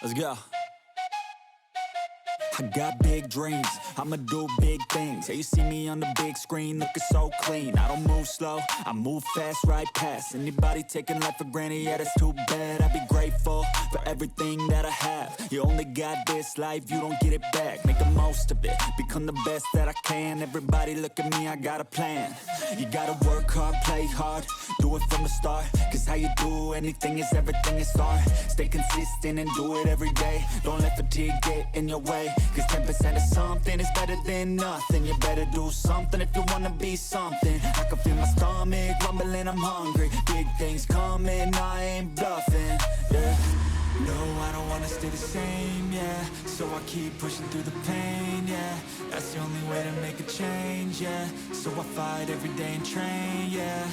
Let's go. I got big dreams, I'ma do big things. Yeah, you see me on the big screen looking so clean. I don't move slow, I move fast, right past anybody taking life for granted. Yeah, that's too bad. I'd be grateful for everything that I have. You only got this life, you don't get it back. Make the most of it, become the best that I can. Everybody look at me, I got a plan. You gotta work hard, play hard, do it from the start. Cause how you do anything is everything you start. Stay consistent and do it every day. Don't let fatigue get in your way. Cause 10% of something is better than nothing. You better do something if you wanna be something. I can feel my stomach rumbling, I'm hungry. Big things coming, I ain't bluffing, yeah. No, I don't wanna stay the same, yeah. So I keep pushing through the pain, yeah. That's the only way to make a change, yeah. So I fight every day and train, yeah.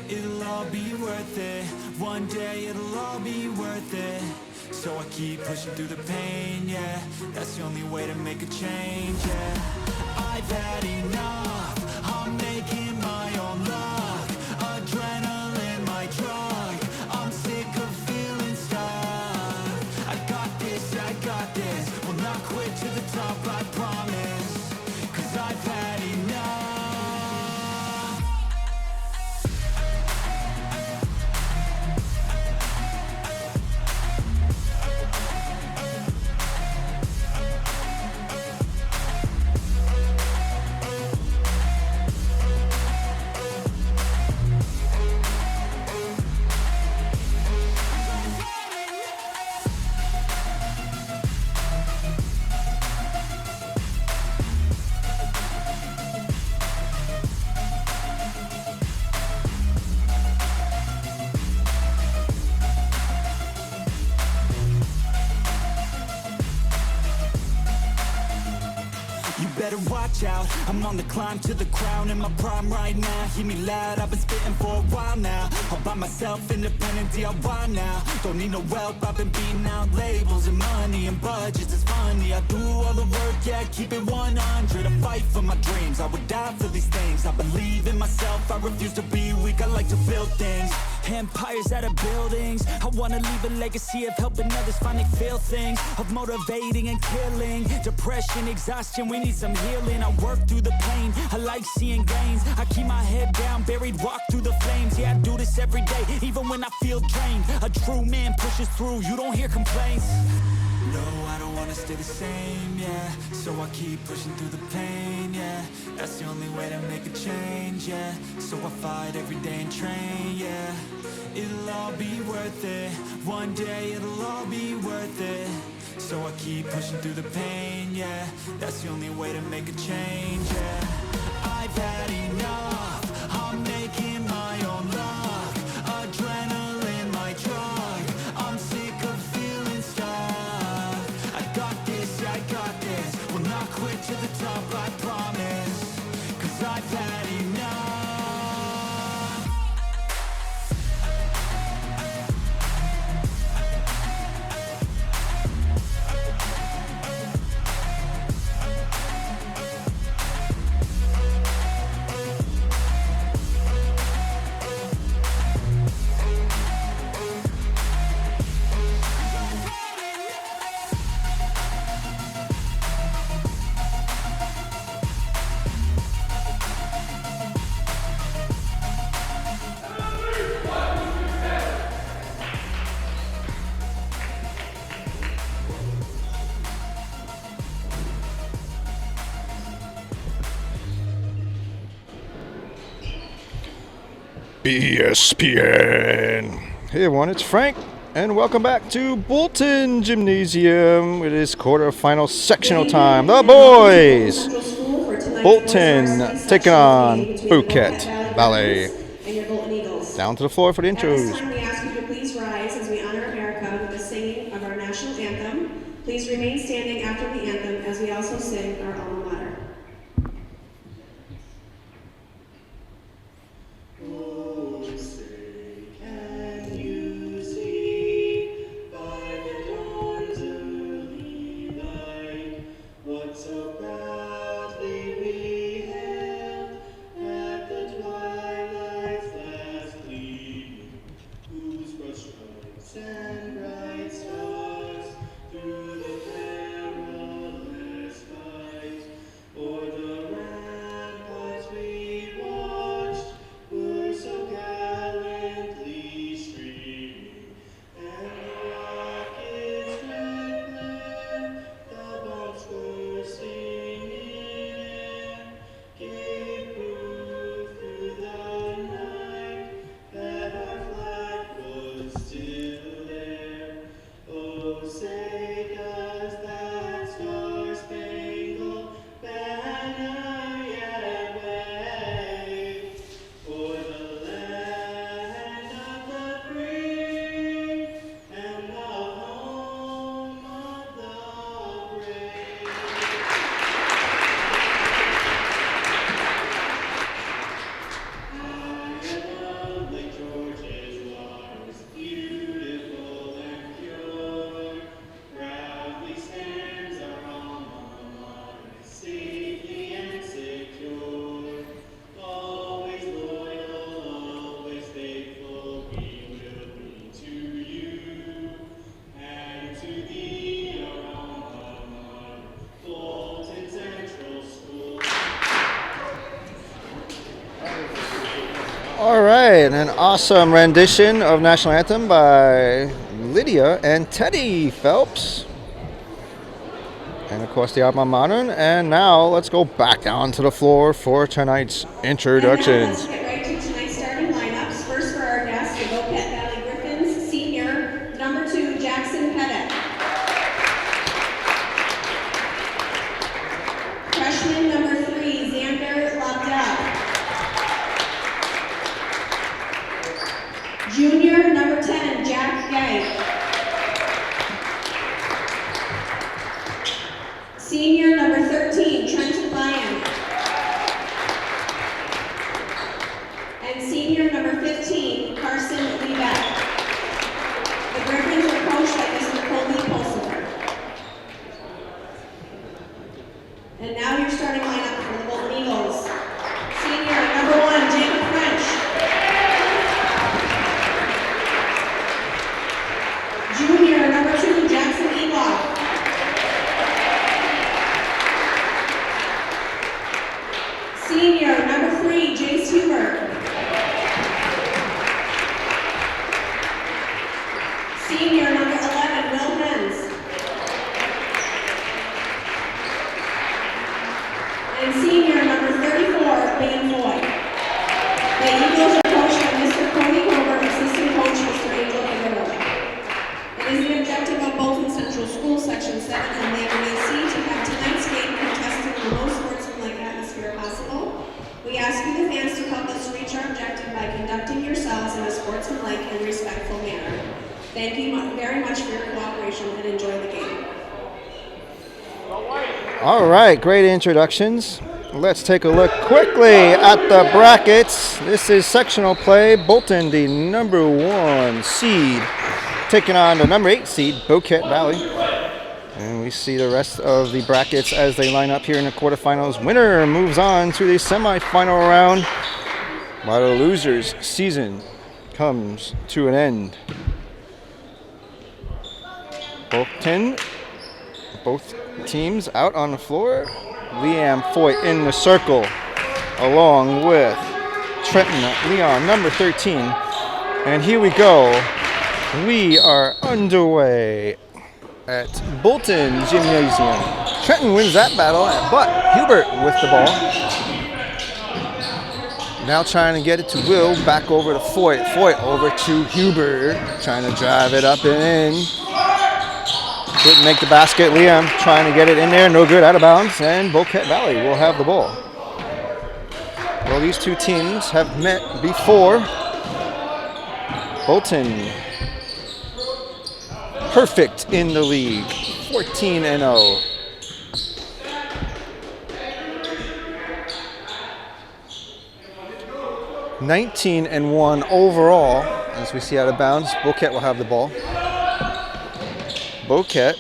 It'll all be worth it. One day it'll all be worth it. So I keep pushing through the pain, yeah. That's the only way to make a change, yeah. I've had enough, I'm making my own luck. Adrenaline, my drug, I'm sick of feeling stuck. I got this, will not quit to the top, I promise. Cause I've had enough. Watch out, I'm on the climb to the crown in my prime right now. Hear me loud, I've been spitting for a while now. All by myself, independent DIY now. Don't need no help, I've been beating out labels and money and budgets. It's funny, I do all the work, yeah, keep it 100. I fight for my dreams, I would die for these things. I believe in myself, I refuse to be weak. I like to build things, empires out of buildings. I wanna leave a legacy of helping others finally feel things, of motivating and killing depression, exhaustion, we need some healing. I work through the pain, I like seeing gains. I keep my head down, buried, walk through the flames. Yeah, I do this every day, even when I feel drained. A true man pushes through, you don't hear complaints. No, I don't wanna stay the same, yeah. So I keep pushing through the pain, yeah. That's the only way to make a change, yeah. So I fight every day and train, yeah. It'll all be worth it. One day it'll all be worth it. So I keep pushing through the pain, yeah. That's the only way to make a change, yeah. I've had enough, I'm making my own luck. Adrenaline, my drug, I'm sick of feeling stuck. I got this, yeah, I got this, will not quit to the top, I promise. Cause I've had enough. BSPN. Hey everyone, it's Frank, and welcome back to Bolton Gymnasium. It is quarterfinal sectional time. The boys, Bolton taking on Boquet Ballet. Down to the floor for the intros. At this time, we ask you to please rise as we honor America with the singing of our national anthem. Please remain standing after the anthem as we also sing our alma mater. Who All right, an awesome rendition of National Anthem by Lydia and Teddy Phelps. And of course the alma mater. And now let's go back down to the floor for tonight's introductions. And now let's get right to tonight's starting lineups. First for our guests, the Boquet Valley Griffins, senior, number 2, Jackson Pettit. Freshman, number 3, Xander Lobdell. Junior, number 10, Jack Gay. Senior, number 13, Trenton Lyon. And senior, number 15, Carson Lebeck. The Griffins are coached by Mr. Colby Pulsifer. And now your starting lineup for the Bolton Eagles. Senior, number 1, Jacob French. Junior, number 2, Jackson Eloff. Senior, number 3, Jace Huber. Senior, number 11, Will Hens. And senior, number 34, Ben Foy. The Eagles are coached by Mr. Cody Coburn, assistant coach Mr. Angel Figueroa. It is the objective of Bolton Central School Section 7 and the NYSPHSAA to have tonight's game contested in the most sportsmanlike atmosphere possible. We ask you, the fans, to help us reach our objective by conducting yourselves in a sportsmanlike and respectful manner. Thank you very much for your cooperation and enjoy the game. All right, great introductions. Let's take a look quickly at the brackets. This is sectional play. Bolton, the number 1 seed, taking on the number 8 seed, Boquet Valley. And we see the rest of the brackets as they line up here in the quarterfinals. Winner moves on to the semifinal round, while the losers' season comes to an end. Both teams out on the floor. Liam Foyt in the circle, along with Trenton Leon, number 13. And here we go. We are underway at Bolton Gymnasium. Trenton wins that battle, but Hubert with the ball. Now trying to get it to Will, back over to Foyt. Foyt over to Hubert, trying to drive it up and in. Didn't make the basket. Liam trying to get it in there, no good, out of bounds, and Boquet Valley will have the ball. Well, these two teams have met before. Bolton, perfect in the league, 14-0. (19-1) overall. As we see out of bounds, Boquet will have the ball. Boquet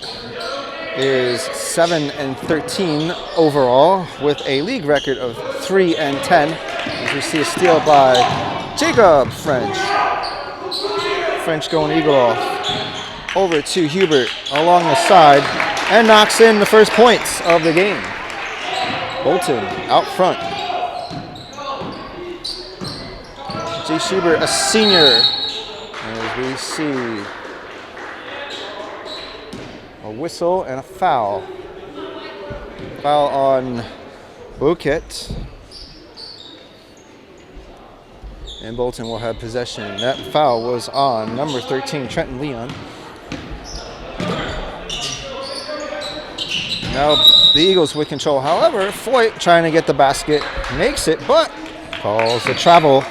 is 7-13 overall, with a league record of 3-10. As we see a steal by Jacob French. French going eagle off. Over to Hubert along the side and knocks in the first points of the game. Bolton out front. J. Schubert, a senior, as we see a whistle and a foul. Foul on Boquet. And Bolton will have possession. That foul was on number 13, Trenton Leon. Now the Eagles with control. However, Foyt trying to get the basket, makes it, but calls the travel.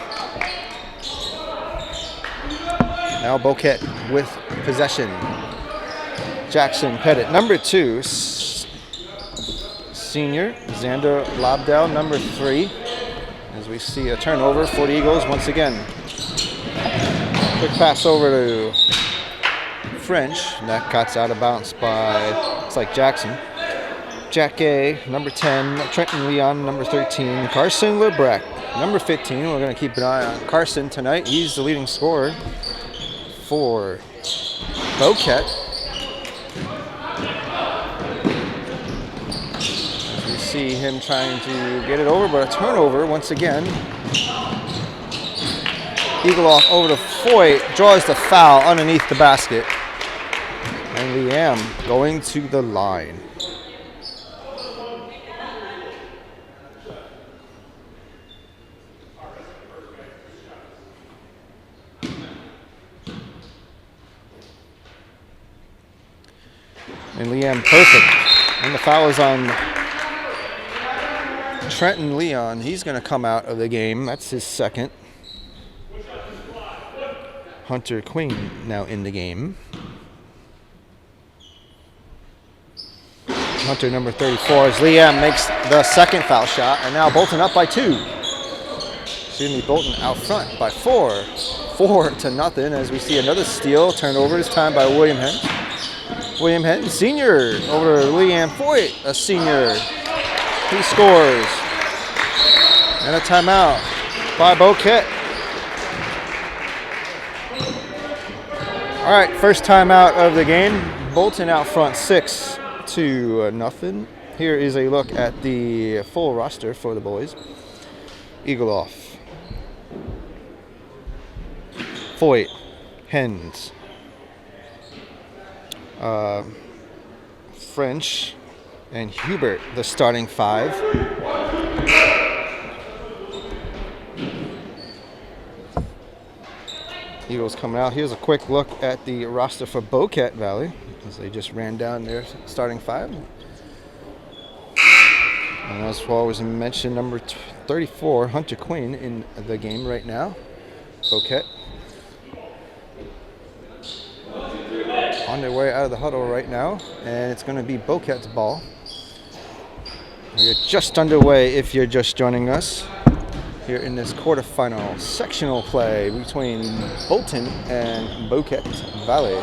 Now Boquet with possession. Jackson Pettit, number 2, senior. Xander Lobdell, number 3. As we see a turnover for the Eagles once again. Quick pass over to French. And that cuts out of bounds by, it's like Jackson. Jack A, number 10. Trenton Leon, number 13. Carson Lebrecht, number 15. We're going to keep an eye on Carson tonight. He's the leading scorer for Boquet. We see him trying to get it over, but a turnover once again. Eagle off over to Foyt, draws the foul underneath the basket. And Liam going to the line. And Liam perfect. And the foul is on Trenton Leon. He's going to come out of the game. That's his second. Hunter Queen now in the game. Hunter number 34 as Liam makes the second foul shot. And now Bolton up by 2. Excuse me, Bolton out front by 4. 4-0 as we see another steal. Turnover this time by William Hens. William Hens, senior, over to Liam Foyt, a senior. He scores. And a timeout by Boquet. All right, first timeout of the game. Bolton out front 6-0. Here is a look at the full roster for the boys. Eagle off. Foyt, Hens. French and Hubert, the starting 5. Eagles coming out. Here's a quick look at the roster for Boquet Valley as they just ran down their starting 5. And as well as mentioned, number 34, Hunter Queen, in the game right now. Boquet on their way out of the huddle right now, and it's going to be Boquet's ball. We're just underway if you're just joining us here in this quarterfinal sectional play between Bolton and Boquet Valley.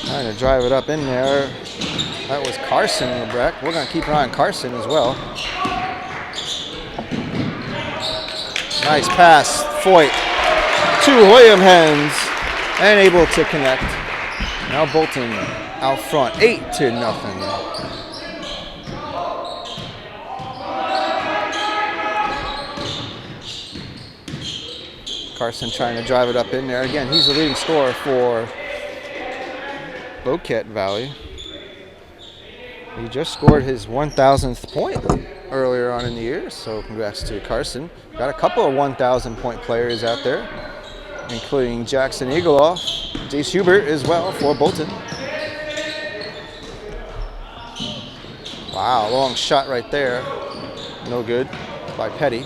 Trying to drive it up in there. That was Carson Lebrecht. We're going to keep an eye on Carson as well. Nice pass, Foyt to William Hens, and able to connect. Now Bolton out front, 8-0. Carson trying to drive it up in there. Again, he's the leading scorer for Boquet Valley. He just scored his 1,000th point earlier on in the year, so congrats to Carson. Got a couple of 1,000 point players out there, including Jackson Eagleoff, Jace Hubert as well for Bolton. Wow, long shot right there. No good by Petty.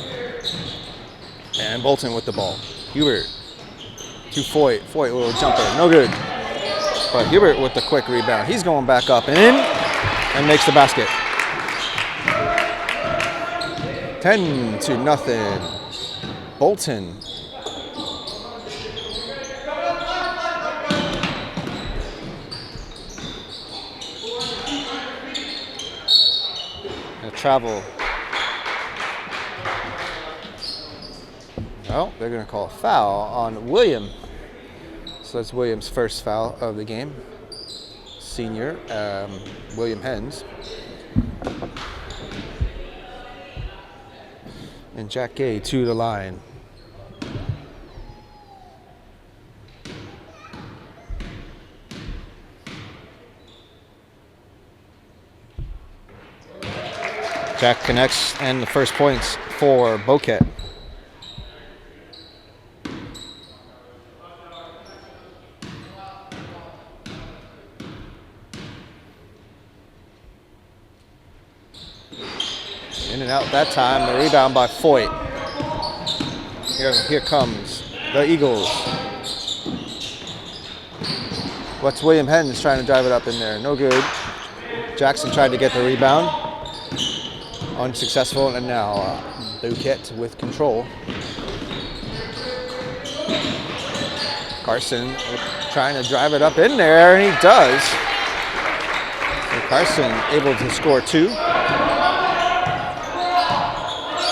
And Bolton with the ball. Hubert to Foyt. Foyt, a little jumper, no good. But Hubert with the quick rebound. He's going back up and in and makes the basket. 10-0. Bolton. And travel. Well, they're going to call a foul on William. So that's William's first foul of the game. Senior, William Hens. And Jack Gay to the line. Jack connects, and the first points for Boquet. In and out that time, the rebound by Foyt. Here comes the Eagles. What's William Hens trying to drive it up in there? No good. Jackson tried to get the rebound. Unsuccessful, and now Boquet with control. Carson trying to drive it up in there, and he does. So Carson able to score 2.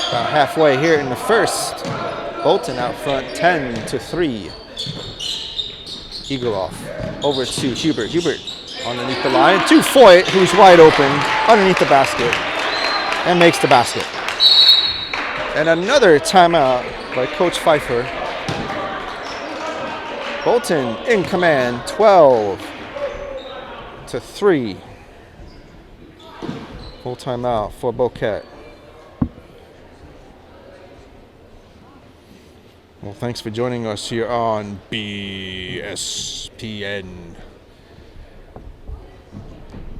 About halfway here in the first. Bolton out front, 10-3. Eagleoff over to Hubert. Hubert underneath the line to Foyt, who's wide open underneath the basket. and makes the basket. And another timeout by Coach Pfeiffer. Bolton in command, 12-3. Full timeout for Boquet. Well, thanks for joining us here on BSPN.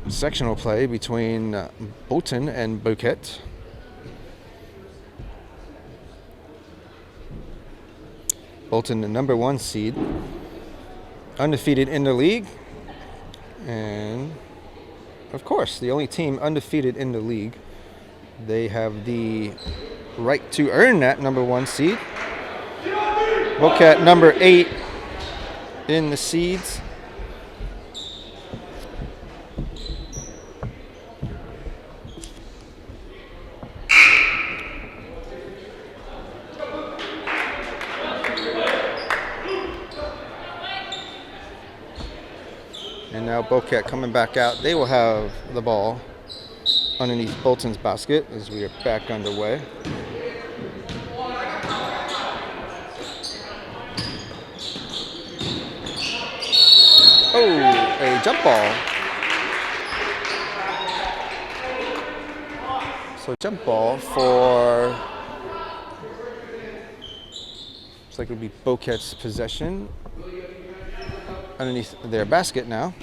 Sectional play between Bolton and Boquet. Bolton, the number 1 seed, undefeated in the league, and of course, the only team undefeated in the league. They have the right to earn that number 1 seed. Boquet, number 8 in the seeds. And now Boquet coming back out. They will have the ball underneath Bolton's basket as we are back underway. Oh, a jump ball. So jump ball for, looks like it would be Boquet's possession underneath their basket now.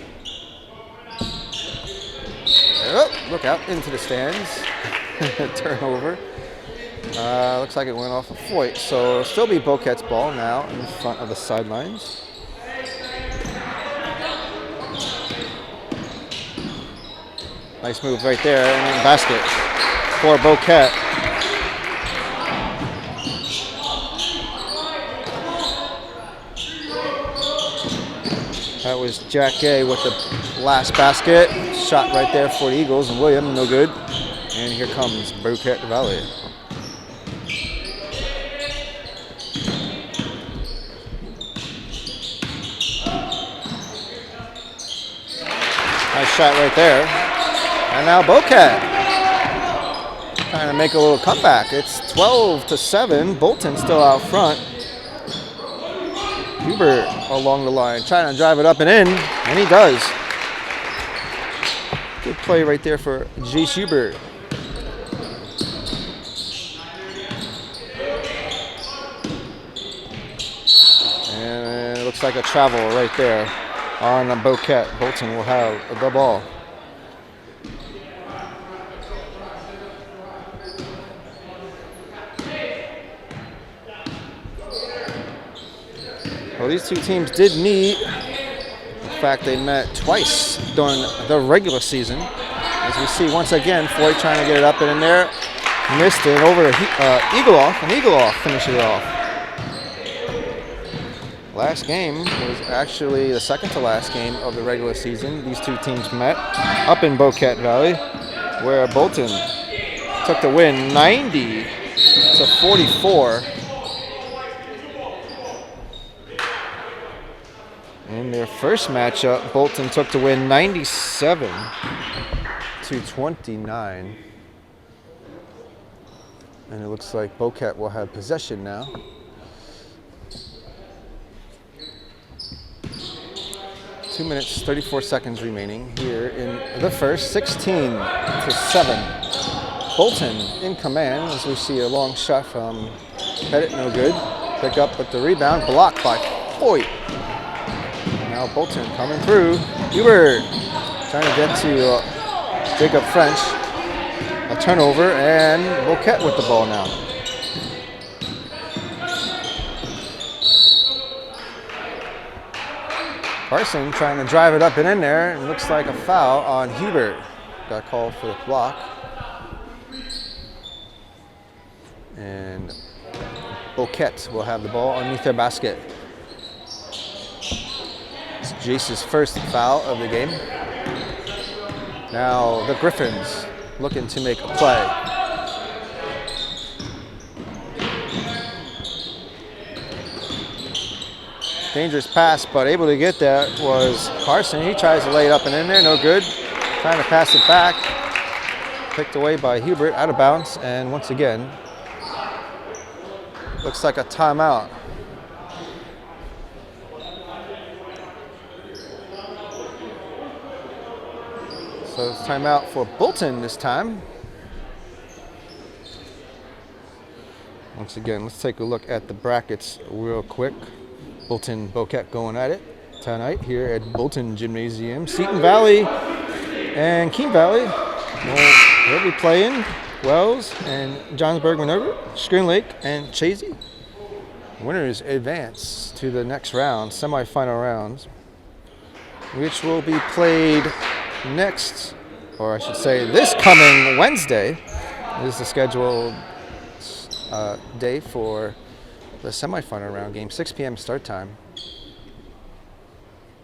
Oh, look out into the stands. Turnover. Looks like it went off a foot. So it'll still be Boquet's ball now in front of the sidelines. Nice move right there, and then basket for Boquet. That was Jack Gay with the last basket. Shot right there for the Eagles, and William, no good. And here comes Boquet Valley. Nice shot right there. And now Boquet trying to make a little comeback. It's 12-7. Bolton still out front. Hubert along the line, trying to drive it up and in, and he does. Good play right there for Jace Hubert. And it looks like a travel right there on Boquet. Bolton will have the ball. Well, these two teams did meet. In fact, they met twice during the regular season. As we see once again, Floyd trying to get it up and in there. Missed it over Eagleoff, and Eagleoff finishes it off. Last game was actually the second to last game of the regular season. These two teams met up in Boquet Valley, where Bolton took the win 90-44. In their first matchup, Bolton took the win 97-29. And it looks like Boquet will have possession now. Two minutes, 34 seconds remaining here in the first, 16-7. Bolton in command as we see a long shot from Pettit, no good. Pick up with the rebound, blocked by Foyt. Now Bolton coming through. Hubert trying to get to Jacob French. A turnover, and Boquet with the ball now. Carson trying to drive it up and in there. It looks like a foul on Hubert. Got called for the block. And Boquet will have the ball underneath their basket. It's Jace's first foul of the game. Now the Griffins looking to make a play. Dangerous pass, but able to get that was Carson. He tries to lay it up and in there, no good. Trying to pass it back. picked away by Hubert, out of bounds, and once again, looks like a timeout. So it's timeout for Bolton this time. Once again, let's take a look at the brackets real quick. Bolton, Boquet going at it tonight here at Bolton Gymnasium. Seton Valley and Keene Valley will be playing. Wells and Johnsburg Minerva, Screen Lake and Chazy. Winners advance to the next round, semifinal rounds, which will be played next, or I should say this coming Wednesday is the scheduled day for the semifinal round game, 6 p.m. start time.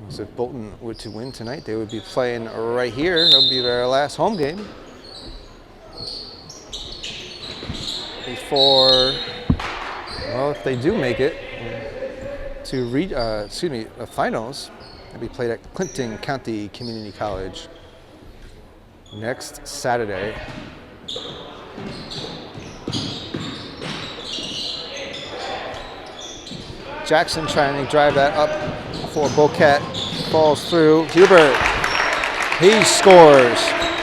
So if Bolton were to win tonight, they would be playing right here. It'll be their last home game before, well, if they do make it to finals, they'll be played at Clinton County Community College next Saturday. Jackson trying to drive that up for Boquet. Falls through. Hubert. He scores.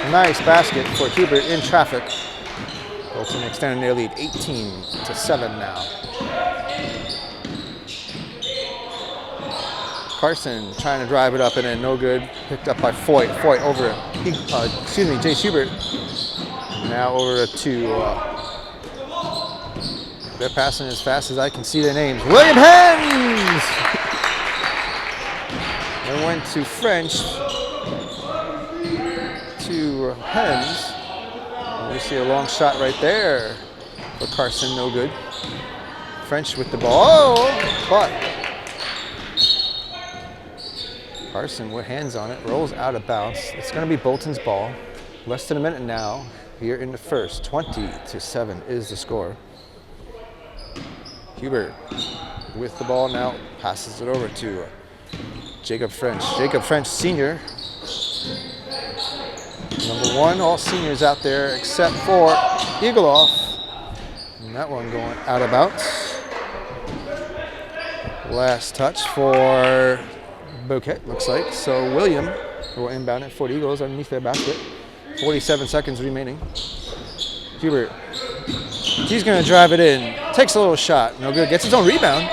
Nice basket for Hubert in traffic. Bolton extending their lead 18-7 now. Carson trying to drive it up and in, no good. Picked up by Foyt. Foyt over, Jace Hubert. Now over to, they're passing as fast as I can see their names. William Hens! They went to French to Hens. And we see a long shot right there for Carson, no good. French with the ball, but Carson with hands on it, rolls out of bounds. It's going to be Bolton's ball. Less than a minute now here in the first. 20-7 is the score. Hubert with the ball now, passes it over to Jacob French. Jacob French, senior. Number one, all seniors out there except for Eagleoff. And that one going out of bounds. Last touch for Boquet, looks like. So William will inbound it for the Eagles underneath their basket. 47 seconds remaining. Hubert, he's going to drive it in. Takes a little shot, no good. Gets his own rebound.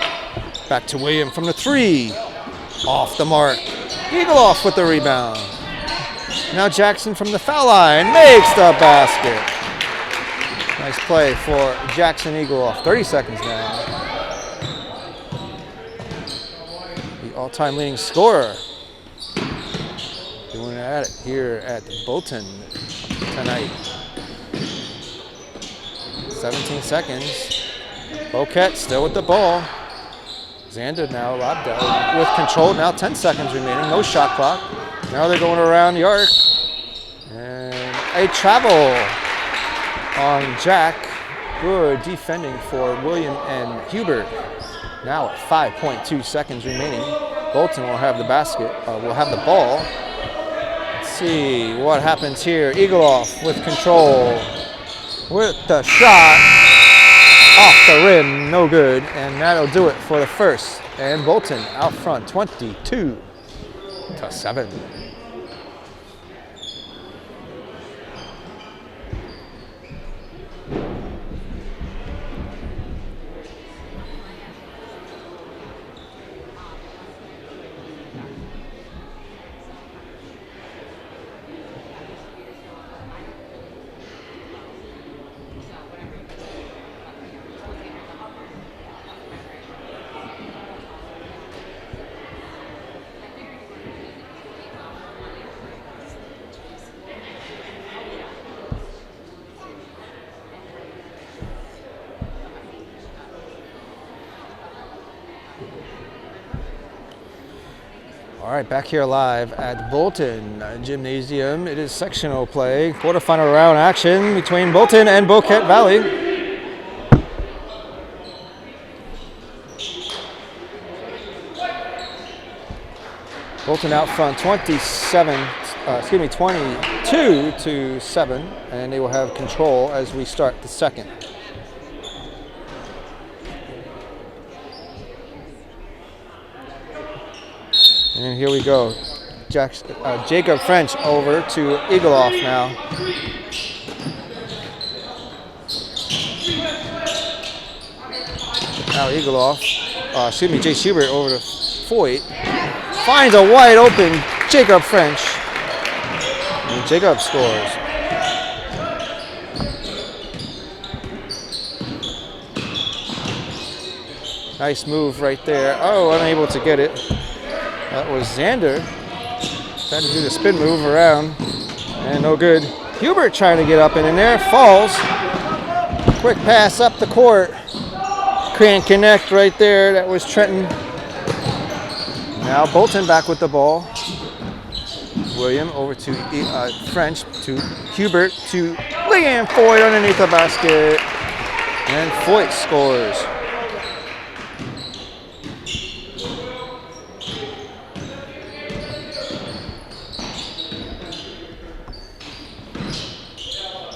Back to William from the three. Off the mark. Eagleoff with the rebound. Now Jackson from the foul line makes the basket. Nice play for Jackson Eagleoff. 30 seconds now. The all-time leading scorer. Doing it at it here at Bolton tonight. 17 seconds. Boquet still with the ball. Xander now lobbed out with control. Now 10 seconds remaining. No shot clock. Now they're going around the arc. And a travel on Jack. Good defending for William and Hubert. Now at 5.2 seconds remaining. Bolton will have the basket, will have the ball. Let's see what happens here. Eagleoff with control. With the shot. Off the rim, no good. And that'll do it for the first. And Bolton out front, 22-7. All right, back here live at Bolton Gymnasium. It is sectional play, quarterfinal round action between Bolton and Boquet Valley. Bolton out front, 27 22-7, and they will have control as we start the second. And here we go. Jacob French over to Eagleoff now. Now Eagleoff, Jay Schubert over to Foyt. Finds a wide open Jacob French. And Jacob scores. Nice move right there. Oh, unable to get it. That was Xander. Trying to do the spin move around. And no good. Hubert trying to get up and in there. Falls. Quick pass up the court. Can't connect right there. That was Trenton. Now Bolton back with the ball. William over to French to Hubert to Liam Foyt underneath the basket. And Foyt scores.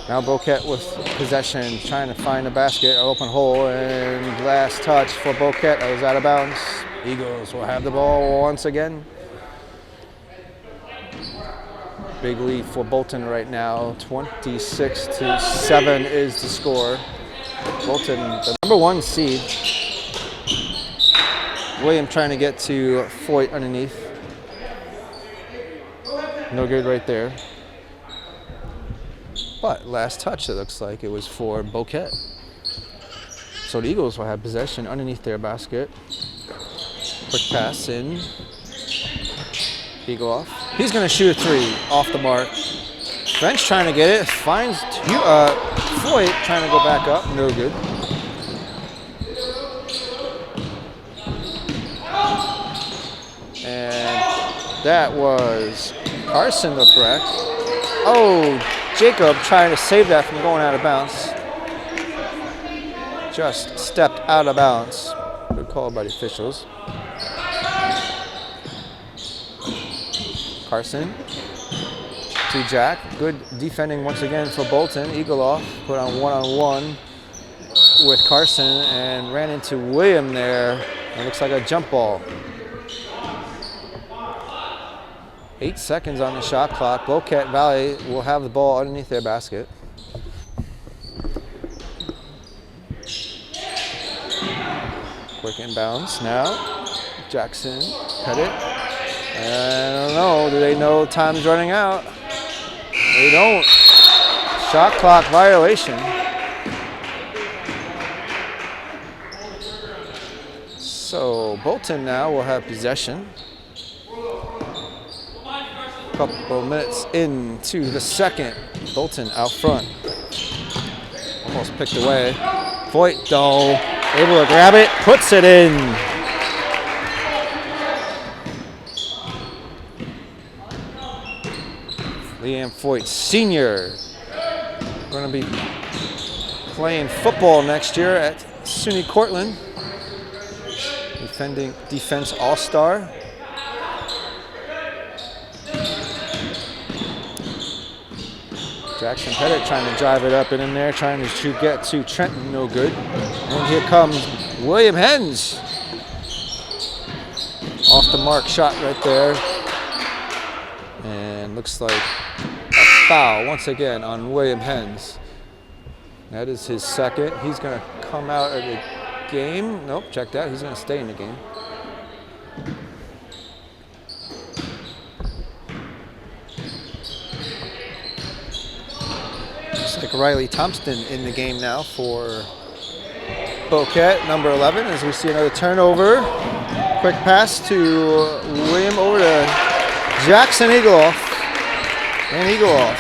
Now Boquet with possession, trying to find a basket, open hole, and last touch for Boquet. That was out of bounds. Eagles will have the ball once again. Big lead for Bolton right now. 26-7 is the score. Bolton, the #1 seed. William trying to get to Foyt underneath. No good right there. But last touch, it looks like it was for Boquet. So the Eagles will have possession underneath their basket. Quick pass in. Eagleoff. He's going to shoot a three off the mark. French trying to get it. Finds Foyt trying to go back up. No good. And that was Carson Lebrecht. Oh, Jacob trying to save that from going out of bounds. Just stepped out of bounds. Good call by the officials. Carson to Jack. Good defending once again for Bolton. Eagleoff put on one-on-one with Carson and ran into William there. It looks like a jump ball. 8 seconds on the shot clock. Boquet Valley will have the ball underneath their basket. Quick inbounds now. Jackson, Pettit. I don't know, do they know time's running out? They don't. Shot clock violation. So Bolton now will have possession. Couple minutes into the second. Bolton out front. Almost picked away. Foyt though, able to grab it, puts it in. Liam Foyt, senior. Going to be playing football next year at SUNY Cortland. Defending defense all-star. Jackson Pettit trying to drive it up and in there, trying to get to Trenton, no good. And here comes William Hens. Off the mark shot right there. And looks like a foul once again on William Hens. That is his second. He's going to come out of the game. Nope, check that. He's going to stay in the game. Looks like Riley Thompson in the game now for Boquet, number 11, as we see another turnover. Quick pass to William over to Jackson Eagleoff. And Eagleoff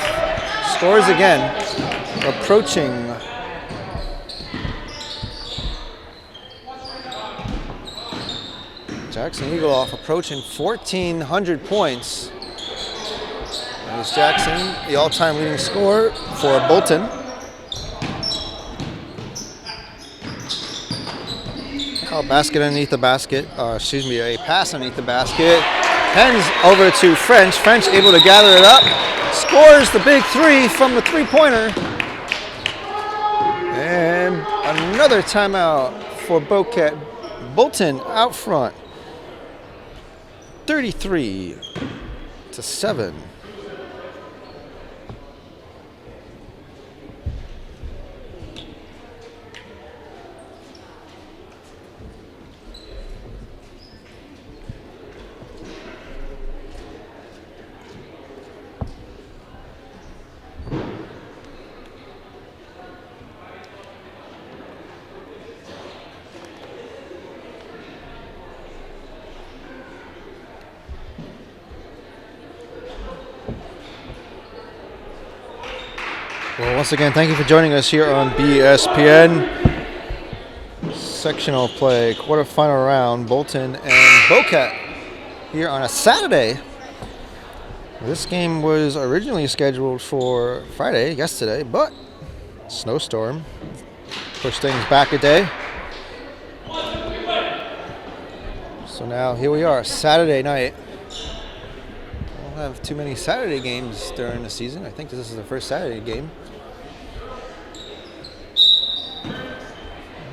scores again, approaching Jackson Eagleoff approaching 1,400 points. There's Jackson, the all-time leading scorer for Bolton. Basket underneath the basket, a pass underneath the basket. Hands over to French. French able to gather it up. Scores the big three from the three-pointer. And another timeout for Boquet. Bolton out front. 33-7. Well, once again, thank you for joining us here on BSPN. Sectional play, quarterfinal round, Bolton and Boquet here on a Saturday. This game was originally scheduled for Friday, yesterday, but snowstorm pushed things back a day. So now here we are, Saturday night. We don't have too many Saturday games during the season. I think this is the first Saturday game.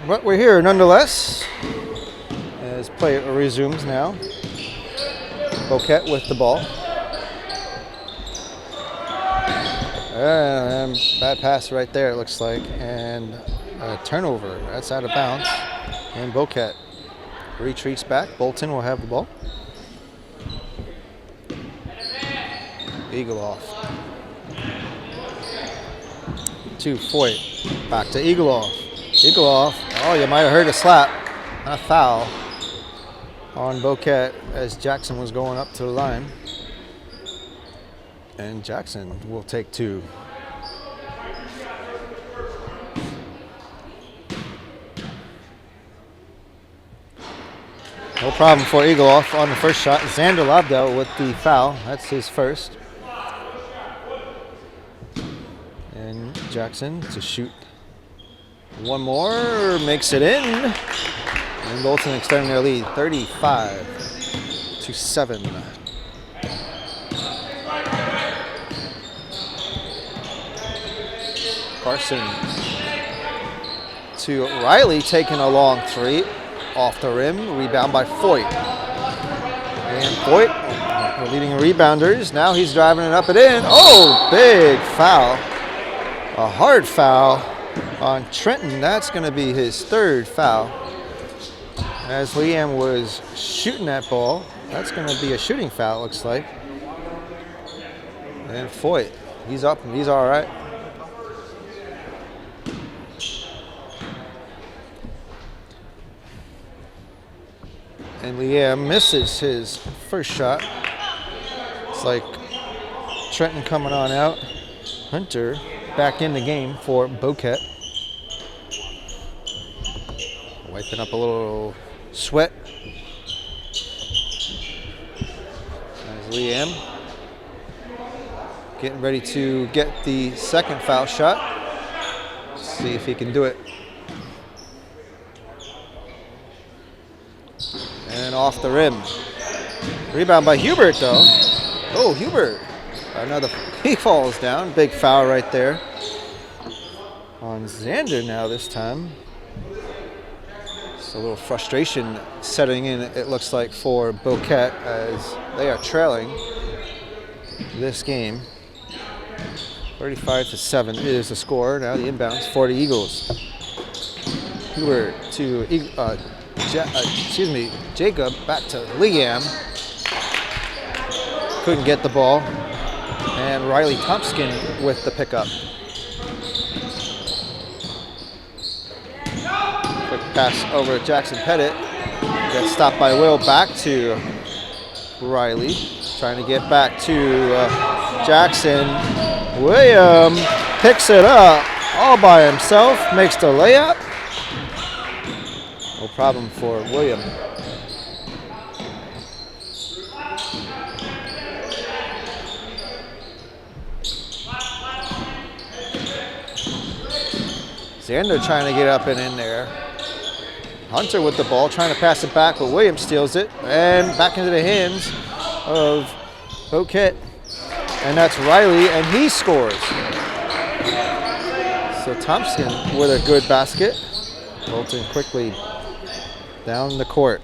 But we're here nonetheless, as play resumes now. Boquet with the ball. And bad pass right there, it looks like. And a turnover. That's out of bounds. And Boquet retreats back. Bolton will have the ball. Eagle off. To Foyt. Back to Eagle off. Eagle off. Oh, you might have heard a slap. Not a foul on Boquet as Jackson was going up to the line. And Jackson will take two. No problem for Eagle off on the first shot. Xander Lobdell with the foul. That's his first. And Jackson to shoot. One more, makes it in. And Bolton extending their lead, 35-7. Carson to Riley, taking a long three. Off the rim, rebound by Foyt. And Foyt, the leading rebounders. Now he's driving it up and in. Oh, big foul. A hard foul on Trenton. That's going to be his third foul. As Liam was shooting that ball, that's going to be a shooting foul, looks like. And Foyt, he's up and he's all right. And Liam misses his first shot. It's like Trenton coming on out. Hunter back in the game for Boquet. Wiping up a little sweat. There's Liam getting ready to get the second foul shot. Let's see if he can do it. And off the rim. Rebound by Hubert, though. Oh, Hubert. Another, he falls down. Big foul right there on Xander now this time. It's a little frustration setting in, it looks like, for Boquet as they are trailing this game. 35-7 is the score. Now the inbounds for the Eagles. Hubert to Jacob, back to Liam. Couldn't get the ball. And Riley Thompson with the pickup. Quick pass over to Jackson Pettit. Gets stopped by Will, back to Riley. Trying to get back to Jackson. William picks it up all by himself, makes the layup. No problem for William. Xander trying to get up and in there. Hunter with the ball, trying to pass it back, but Williams steals it. And back into the hands of Boquet. And that's Riley, and he scores. So Thompson with a good basket. Bolton quickly down the court.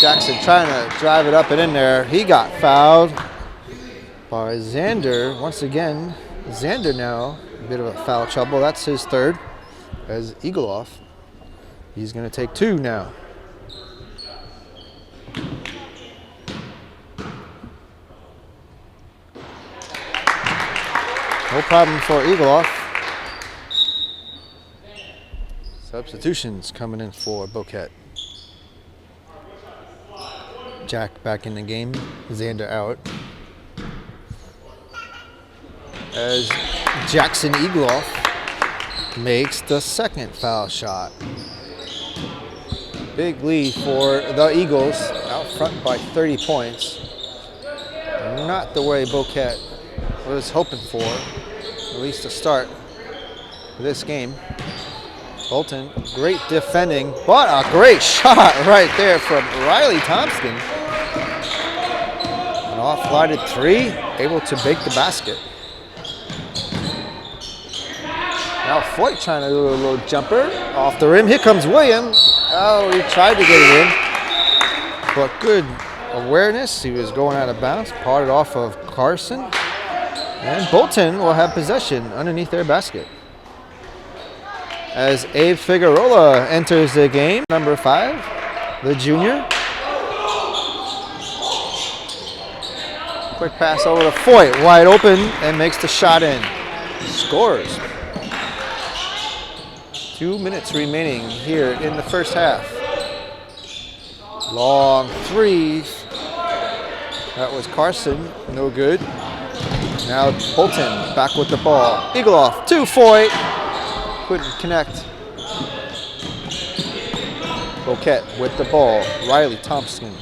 Jackson trying to drive it up and in there. He got fouled by Xander. Once again, Xander now a bit of a foul trouble. That's his third as Eagleoff. He's going to take 2 now. No problem for Eagleoff. Substitutions coming in for Boquet. Jack back in the game. Xander out. As Jackson Eagleoff makes the second foul shot. Big lead for the Eagles, out front by 30 points. Not the way Boquet was hoping for, at least to start this game. Bolton, great defending, but a great shot right there from Riley Thompson. An off-lighted 3, able to make the basket. Now Foyt trying to do a little jumper off the rim. Here comes William. Oh, he tried to get it in, but good awareness. He was going out of bounds, parted off of Carson. And Bolton will have possession underneath their basket. As Abe Figueroa enters the game, number 5, the junior. Quick pass over to Foyt, wide open, and makes the shot in. Scores. 2 minutes remaining here in the first half. Long 3. That was Carson, no good. Now Bolton back with the ball. Eagleoff to Foyt. Couldn't connect. Boquet with the ball. Riley Thompson.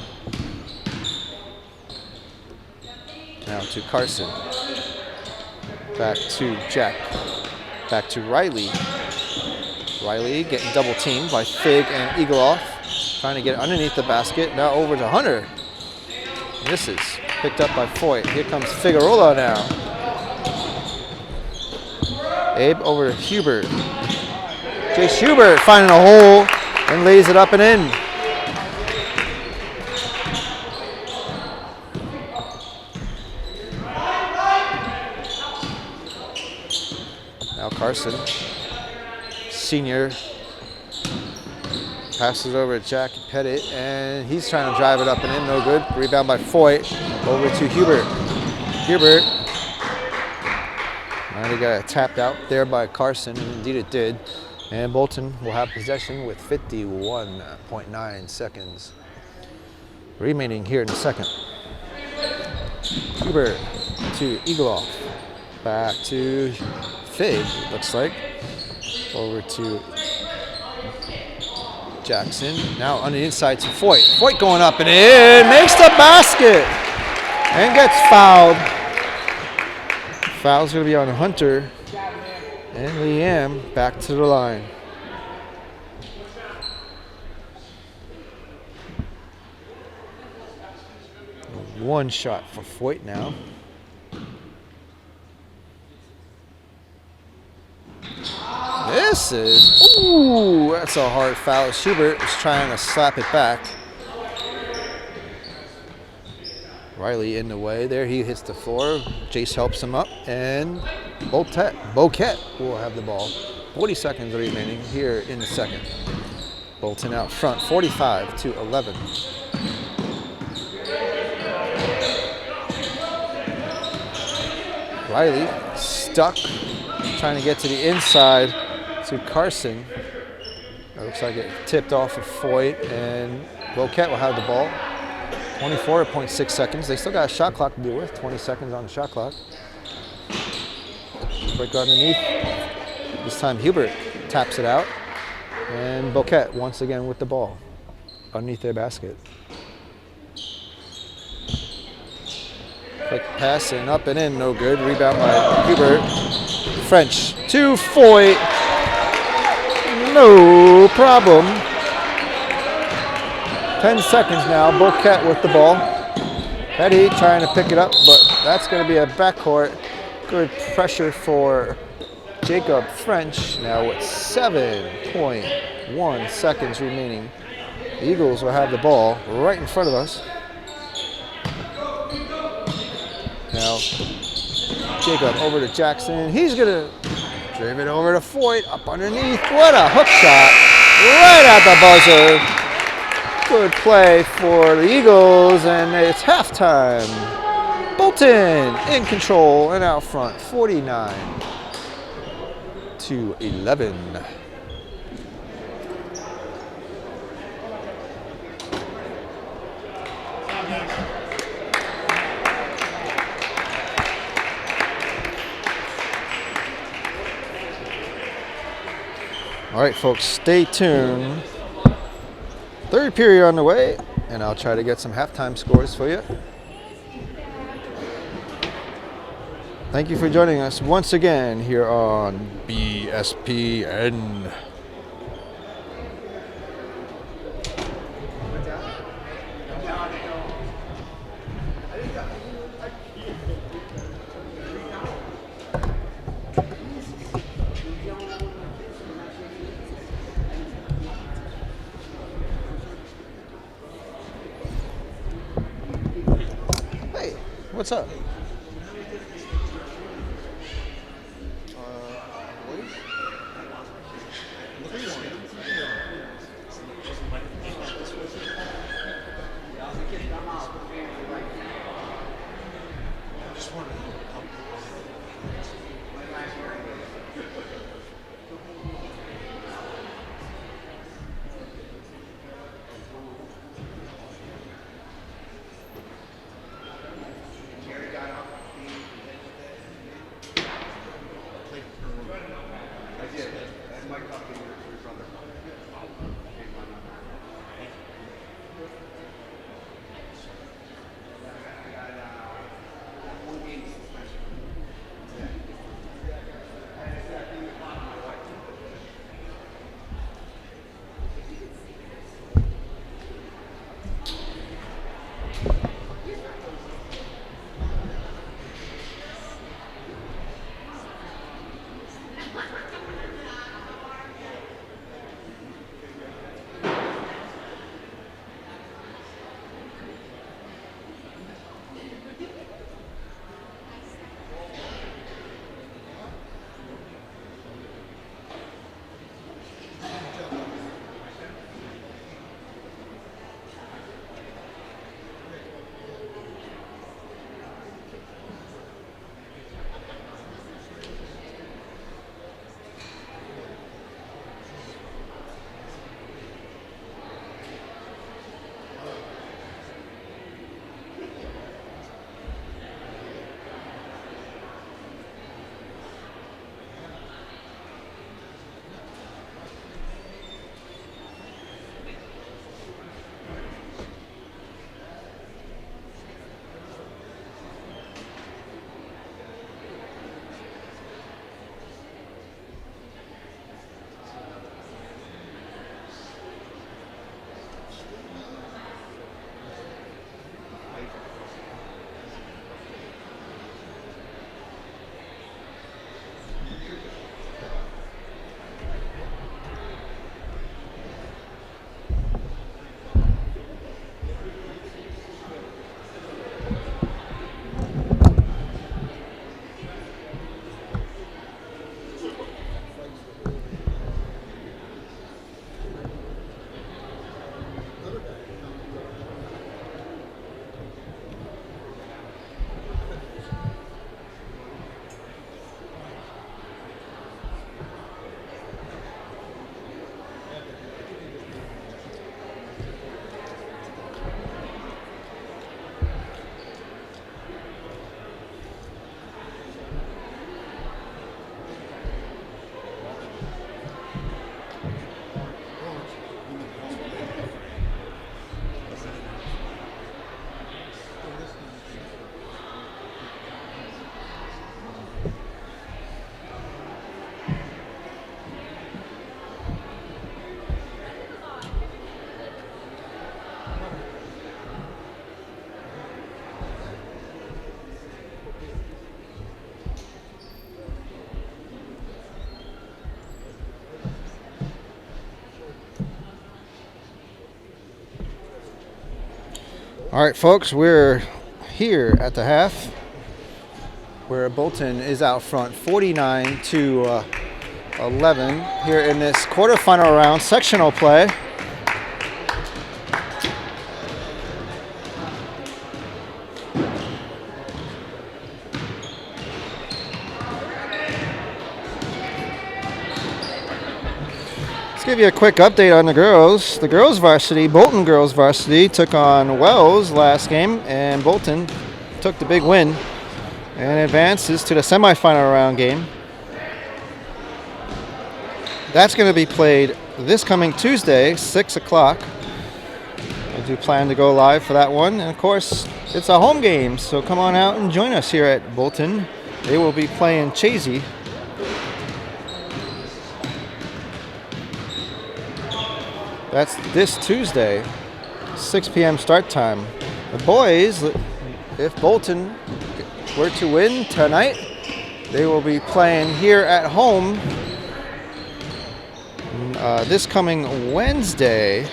Now to Carson. Back to Jack. Back to Riley. Riley getting double teamed by Fig and Eagleoff. Trying to get underneath the basket. Now over to Hunter. Misses. Picked up by Foyt. Here comes Figueroa now. Abe over to Hubert. Jace Hubert finding a hole and lays it up and in. Now Carson, senior, passes over to Jack Pettit, and he's trying to drive it up and in, no good. Rebound by Foyt, over to Hubert. Hubert, and he got tapped out there by Carson, and indeed it did. And Bolton will have possession with 51.9 seconds remaining here in the second. Hubert to Eagleoff, back to Fig, looks like, over to Jackson. Now on the inside to Foyt. Foyt going up and in, makes the basket, and gets fouled. Foul's going to be on Hunter, and Liam back to the line. One shot for Foyt now. This is, ooh, that's a hard foul. Schubert is trying to slap it back. Riley in the way there. He hits the floor. Jace helps him up, and Boquet will have the ball. 40 seconds remaining here in the second. Bolton out front, 45-11. Riley stuck, trying to get to the inside to Carson. It looks like it tipped off of Foyt, and Boquet will have the ball. 24.6 seconds. They still got a shot clock to deal with. 20 seconds on the shot clock. Quick underneath. This time Hubert taps it out. And Boquet once again with the ball underneath their basket. Quick pass and up and in, no good. Rebound by Hubert. French to Foyt. No problem. 10 seconds now. Boquet with the ball. Petty trying to pick it up, but that's going to be a backcourt. Good pressure for Jacob French. Now with 7.1 seconds remaining. The Eagles will have the ball right in front of us. Now Jacob over to Jackson. He's going to drive it over to Foyt, up underneath. What a hook shot right at the buzzer. Good play for the Eagles, and it's halftime. Bolton in control and out front, 49-11. All right, folks, stay tuned. Third period on the way, and I'll try to get some halftime scores for you. Thank you for joining us once again here on BSPN. What's up? All right, folks, we're here at the half where Bolton is out front 49 to 11 here in this quarterfinal round sectional play. Let's give you a quick update on the girls. The girls varsity, Bolton girls varsity, took on Wells last game, and Bolton took the big win and advances to the semifinal round game. That's going to be played this coming Tuesday, 6 o'clock. I do plan to go live for that one. And of course, it's a home game, so come on out and join us here at Bolton. They will be playing Chazy. That's this Tuesday, 6 p.m. start time. The boys, if Bolton were to win tonight, they will be playing here at home this coming Wednesday.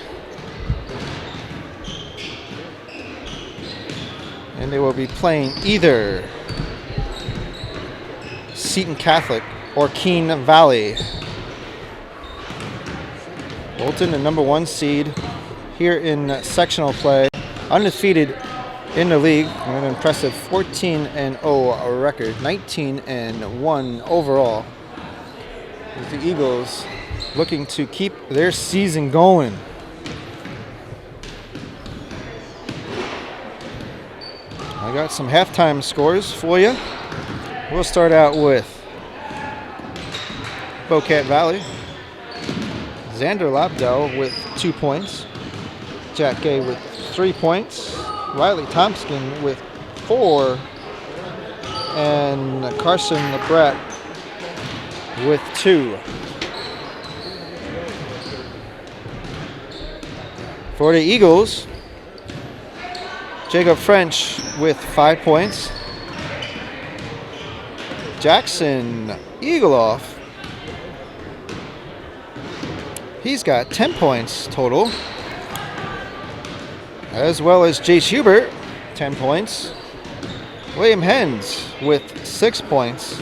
And they will be playing either Seton Catholic or Keene Valley. Bolton, the number 1 seed here in sectional play, undefeated in the league, an impressive 14-0 record, 19-1 overall. With the Eagles looking to keep their season going. I got some halftime scores for you. We'll start out with Boquet Valley. Xander Labdell with 2 points. Jack Gay with 3 points. Riley Thompson with 4. And Carson LeBret with 2. For the Eagles, Jacob French with 5 points. Jackson Eagleoff, he's got 10 points total, as well as Jace Hubert, 10 points. William Hens with 6 points.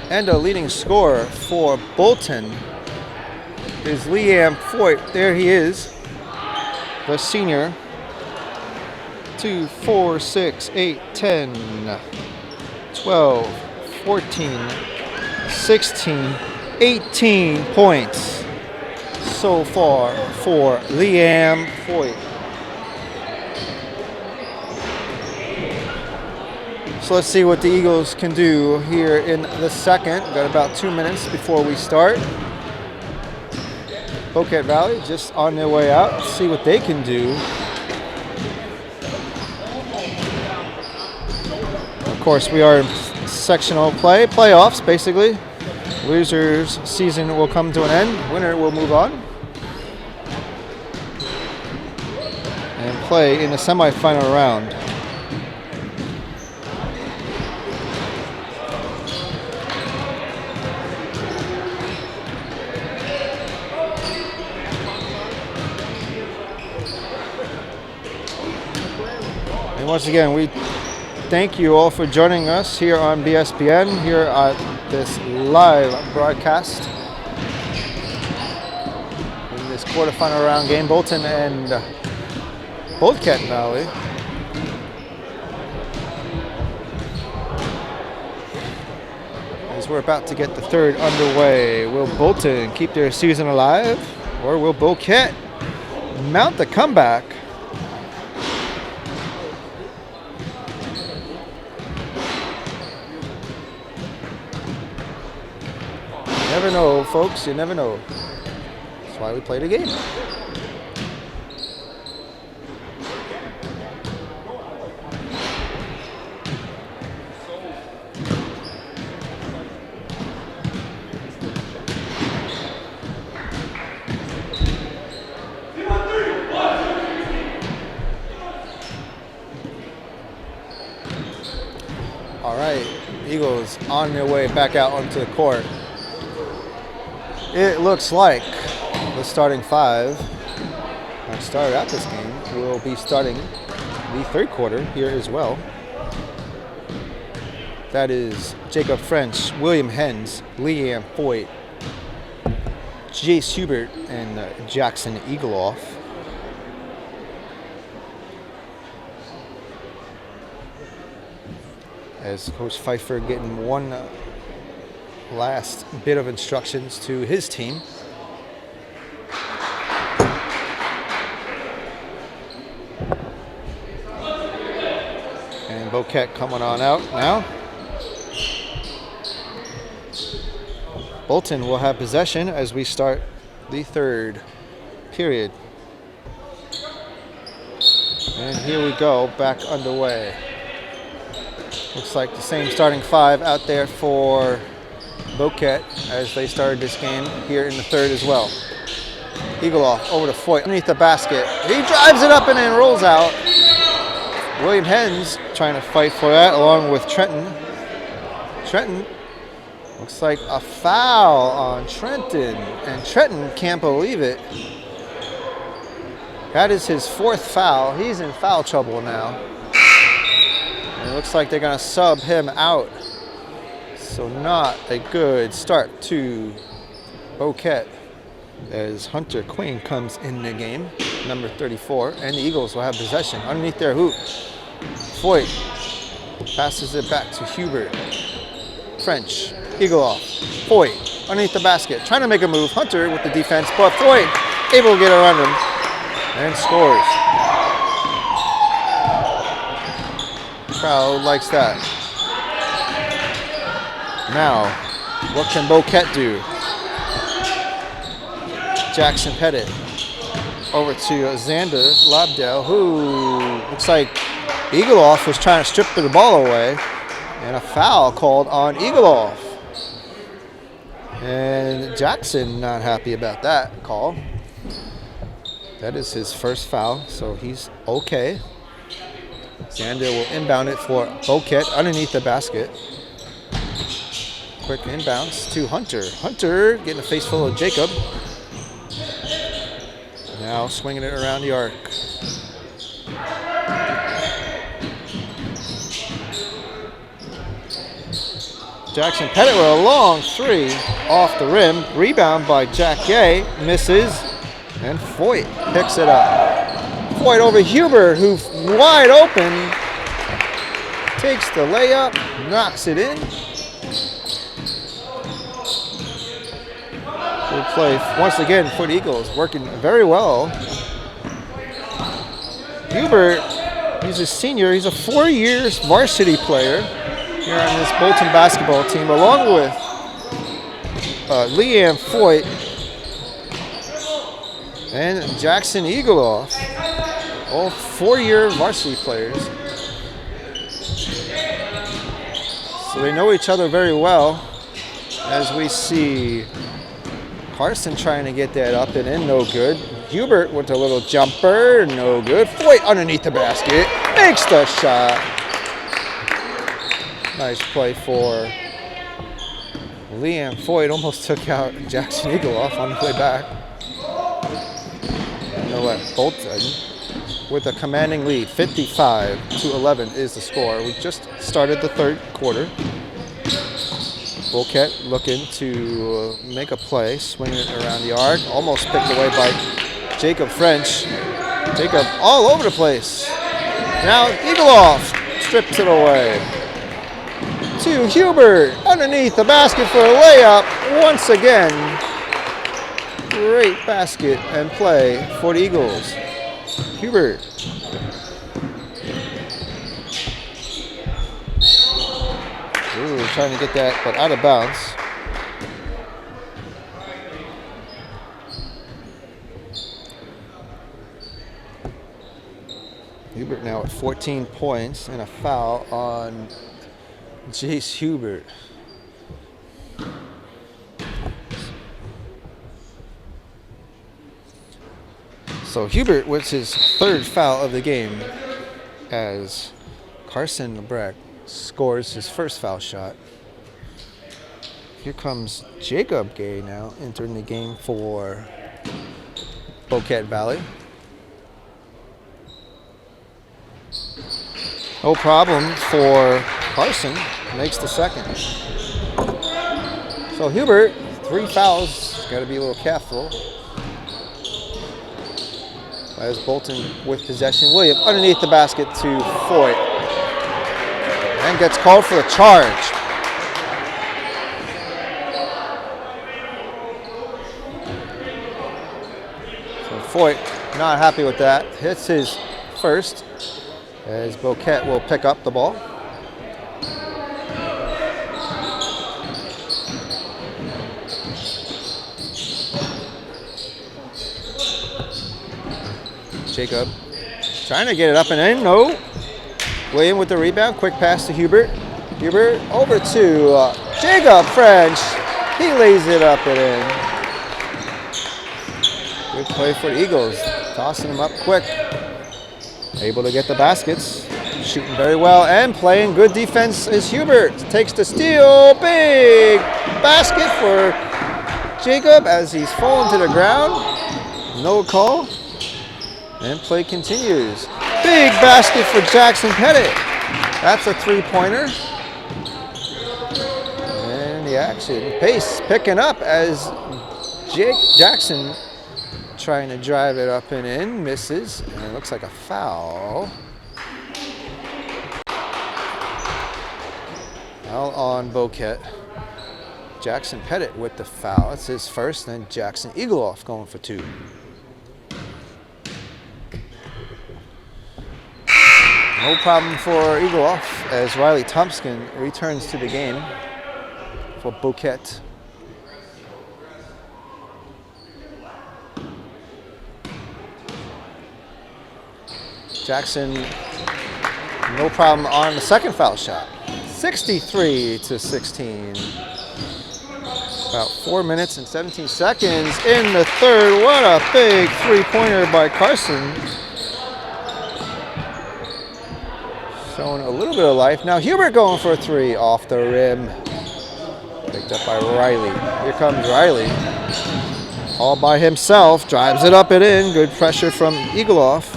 And a leading scorer for Bolton is Liam Foyt. There he is, the senior. 2, 4, 6, 8, 10, 12, 14, 16, 18 points so far for Liam Foyt. So let's see what the Eagles can do here in the second. Got about 2 minutes before we start. Boquet Valley just on their way out. Let's see what they can do. Of course, we are in sectional play, playoffs basically. Losers' season will come to an end. Winner will move on and play in the semifinal round. And once again, we thank you all for joining us here on BSPN, here at this live broadcast in this quarterfinal round game, Bolton and Boquet Valley. As we're about to get the third underway, will Bolton keep their season alive, or will Boquet mount the comeback? You never know, folks. You never know. That's why we play the game. All right, Eagles on their way back out onto the court. It looks like the starting five that started out this game will be starting the third quarter here as well. That is Jacob French, William Hens, Leanne Foyt, Jace Hubert, and Jackson Eagleoff. As Coach Pfeiffer getting one last bit of instructions to his team. And Boquet coming on out now. Bolton will have possession as we start the third period. And here we go, back underway. Looks like the same starting five out there for Boquet as they started this game here in the third as well. Eagleoff over to Foyt underneath the basket. He drives it up and then rolls out. William Hens trying to fight for that along with Trenton. Trenton, looks like a foul on Trenton, and Trenton can't believe it. That is his fourth foul. He's in foul trouble now. And it looks like they're going to sub him out. So not a good start to Boquet as Hunter Queen comes in the game, number 34, and the Eagles will have possession underneath their hoop. Foyt passes it back to Hubert. French, Eagleoff, Foyt underneath the basket, trying to make a move. Hunter with the defense, but Foyt able to get around him and scores. Crowd likes that. Now, what can Boquet do? Jackson Pettit over to Xander Lobdell, who looks like Eagleoff was trying to strip the ball away, and a foul called on Eagleoff. And Jackson not happy about that call. That is his first foul, so he's okay. Xander will inbound it for Boquet underneath the basket. Quick inbounds to Hunter. Hunter getting a face full of Jacob. Now swinging it around the arc. Jackson Pettit with a long three off the rim. Rebound by Jack Yeh. Misses. And Foyt picks it up. Foyt over Huber, who's wide open. Takes the layup. Knocks it in. Good play once again for the Eagles. Working very well. Hubert, he's a senior. He's a 4-year varsity player here on this Bolton basketball team, along with Leanne Foyt and Jackson Eagleoff, all 4-year varsity players. So they know each other very well, as we see Carson trying to get that up and in, no good. Hubert with a little jumper, no good. Foyt underneath the basket, makes the shot. Nice play for Leanne Foyt. Almost took out Jackson Eagleoff on the way back. You know what? Bolton with a commanding lead, 55-11 is the score. We just started the third quarter. Boquet looking to make a play, swinging it around the arc. Almost picked away by Jacob French. Jacob all over the place. Now Eagleoff strips it away. To Hubert, underneath the basket for a layup once again. Great basket and play for the Eagles. Hubert. Ooh, trying to get that, but out of bounds. Hubert now at 14 points and a foul on Jace Hubert. So Hubert with his third foul of the game as Carson LeBrecq scores his first foul shot. Here comes Jacob Gay now entering the game for Boquet Valley. No problem for Carson. Makes the second. So Hubert, 3 fouls. Got to be a little careful. As Bolton with possession. William underneath the basket to Foyt. And gets called for the charge. So Foyt not happy with that. Hits his first as Boquet will pick up the ball. Jacob trying to get it up and in. No. William with the rebound. Quick pass to Hubert. Hubert over to Jacob French. He lays it up and in. Good play for the Eagles. Tossing them up quick. Able to get the baskets. Shooting very well and playing good defense is Hubert. Takes the steal. Big basket for Jacob as he's fallen to the ground. No call. And play continues. Big basket for Jackson Pettit. That's a 3-pointer. And the action pace picking up as Jake Jackson trying to drive it up and in. Misses. And it looks like a foul. Foul on Boquet. Jackson Pettit with the foul. That's his first. Then Jackson Eagleoff going for 2. No problem for Eagleoff as Riley Thompson returns to the game for Boquet. Jackson, no problem on the second foul shot. 63-16. About 4 minutes and 17 seconds in the third. What a big 3-pointer by Carson. Showing a little bit of life. Now Hubert going for a 3 off the rim. Picked up by Riley. Here comes Riley. All by himself. Drives it up and in. Good pressure from Eagleoff.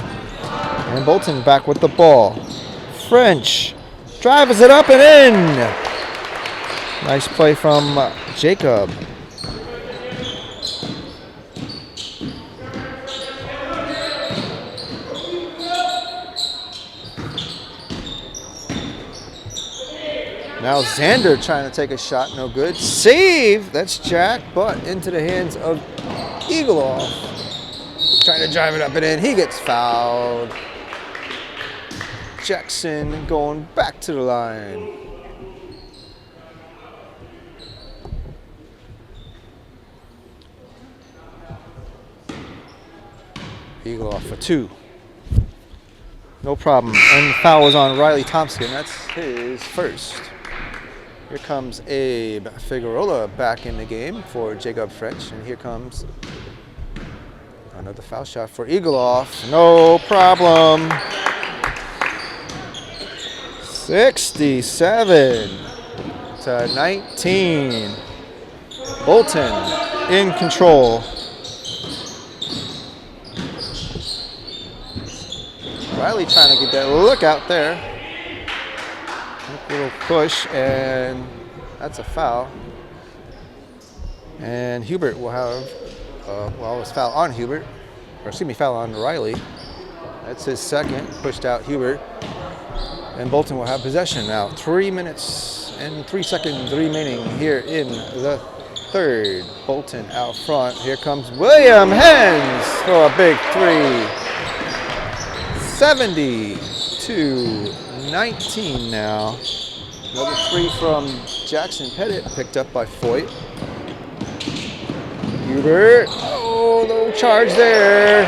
And Bolton back with the ball. French drives it up and in. Nice play from Jacob. Now Xander trying to take a shot, no good. Save, that's Jack, but into the hands of Eagleoff. Trying to drive it up and in, he gets fouled. Jackson going back to the line. Eagleoff for 2. No problem, and the foul was on Riley Thompson, that's his first. Here comes Abe Figueroa back in the game for Jacob French. And here comes another foul shot for Eagleoff. No problem. 67-19. Bolton in control. Riley trying to get that look out there. Little push, and that's a foul. And Hubert will have, well, it's foul on Hubert, or excuse me, foul on Riley. That's his second, pushed out Hubert. And Bolton will have possession now. 3 minutes and 3 seconds remaining here in the third. Bolton out front. Here comes William Hens for a big 3. 70-19 now. Another 3 from Jackson Pettit, picked up by Foyt. Hubert, oh, no charge there.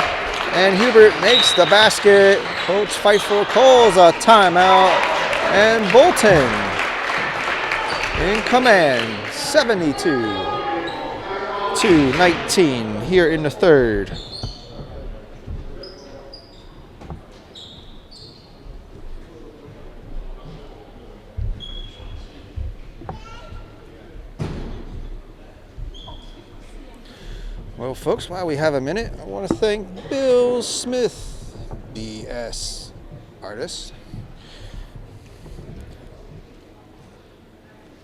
And Hubert makes the basket. Coach Feifel calls a timeout. And Bolton in command, 72-19 here in the third. Well, folks, while we have a minute, I want to thank Bill Smith, BS artist,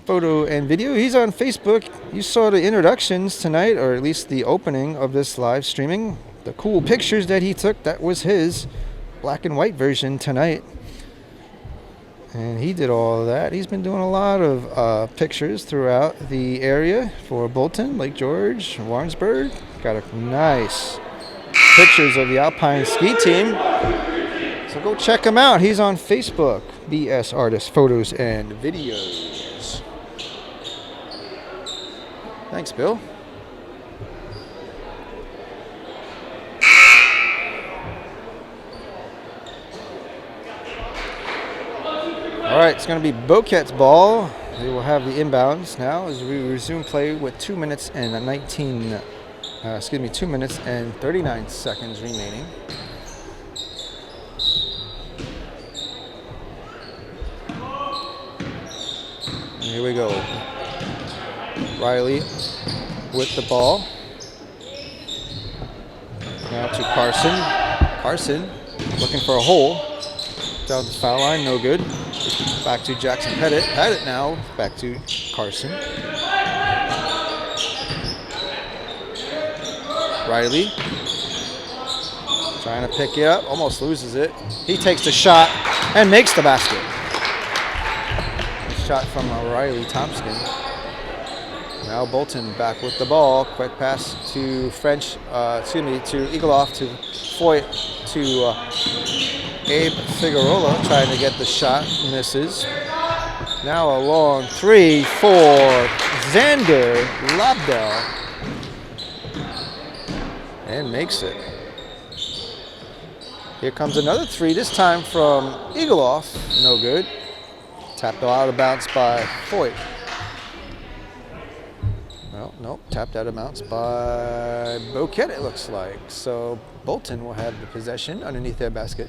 photo and video. He's on Facebook. You saw the introductions tonight, or at least the opening of this live streaming. The cool pictures that he took, that was his black and white version tonight. And he did all of that. He's been doing a lot of pictures throughout the area for Bolton, Lake George, Warrensburg. Got a nice pictures of the Alpine ski team. So go check him out. He's on Facebook. BS Artist Photos and Videos. Thanks, Bill. All right, it's going to be Boquet's ball. They will have the inbounds now as we resume play with 2 minutes and 2 minutes and 39 seconds remaining. And here we go. Riley with the ball. Now to Carson. Carson looking for a hole. Down the foul line, no good. Back to Jackson Pettit. Pettit now back to Carson. Riley trying to pick it up, almost loses it. He takes the shot and makes the basket. Nice shot from Riley Thompson. Now Bolton back with the ball. Quick pass to to Eagleoff, to Foyt, to Abe Figueroa trying to get the shot, misses. Now a long three for Xander Lobdell. And makes it. Here comes another three, this time from Eagleoff. No good. Tapped out of bounds by Foyt. Well, nope, tapped out of bounds by Boquet, it looks like. So Bolton will have the possession underneath their basket.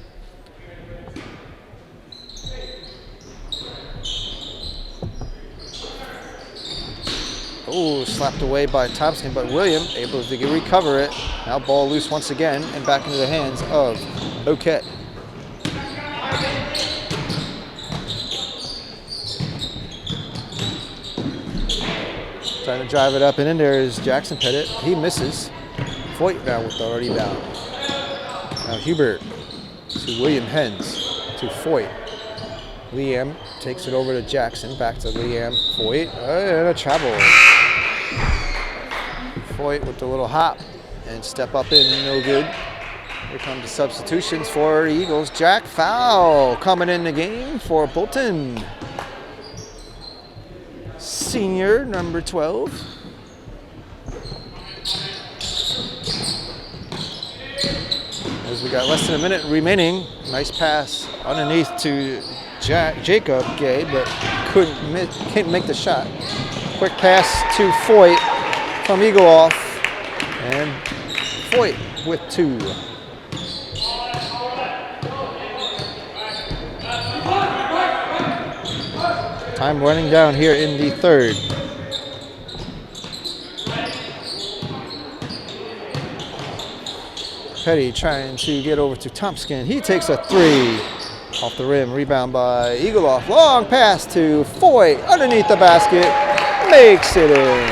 Oh, slapped away by Thompson, but William able to recover it. Now ball loose once again and back into the hands of Boquet. Trying to drive it up and in there is Jackson Pettit. He misses. Foyt now with the rebound. Now Hubert to William Hens to Foyt. Liam takes it over to Jackson. Back to Liam. Foyt and a travel. Foyt with the little hop and step up in, no good. Here come the substitutions for the Eagles. Jack Fowl coming in the game for Bolton. Senior, number 12. As we got less than a minute remaining, nice pass underneath to Jacob Gay, but can't make the shot. Quick pass to Foyt from Eagleoff, and Foyt with two. Time running down here in the third. Petty trying to get over to Thompson. He takes a three off the rim. Rebound by Eagleoff. Long pass to Foyt underneath the basket. Makes it in.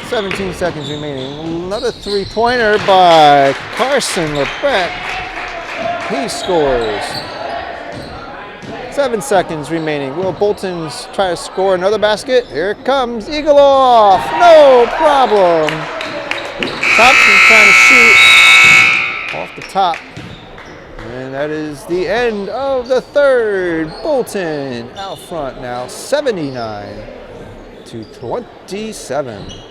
17 seconds remaining. Another three-pointer by Carson LeBret. He scores. 7 seconds remaining. Will Bolton try to score another basket? Here it comes. Eagleoff. No problem. Thompson trying to shoot off the top. And that is the end of the third. Bolton out front now, 79-27.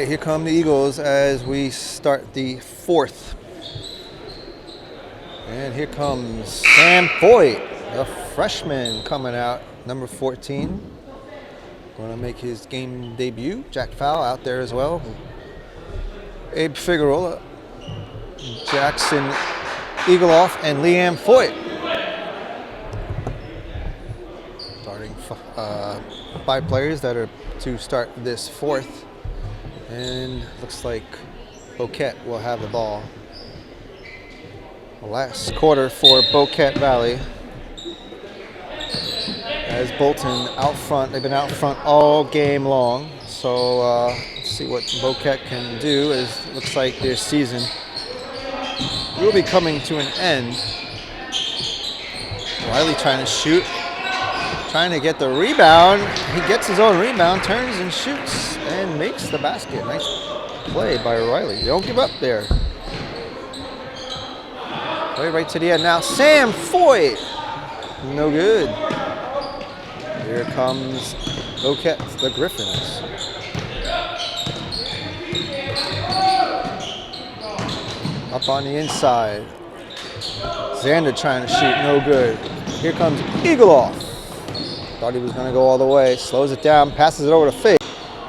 here come the Eagles as we start the fourth. And here comes Sam Foyt, the freshman coming out, number 14. Going to make his game debut. Jack Fowl out there as well. Abe Figueroa, Jackson Eagleoff, and Liam Foyt. Starting 5 players that are to start this fourth. And looks like Boquet will have the ball. Last quarter for Boquet Valley. As Bolton out front, they've been out front all game long. So let's see what Boquet can do. As it looks like their season will be coming to an end. Riley trying to shoot, trying to get the rebound. He gets his own rebound, turns and shoots, and makes the basket. Nice play by Riley. Don't give up there. Play right to the end now. Sam Foyt. No good. Here comes Boquet, the Griffins. Up on the inside. Xander trying to shoot, no good. Here comes Eagleoff. Thought he was going to go all the way. Slows it down, passes it over to Fig.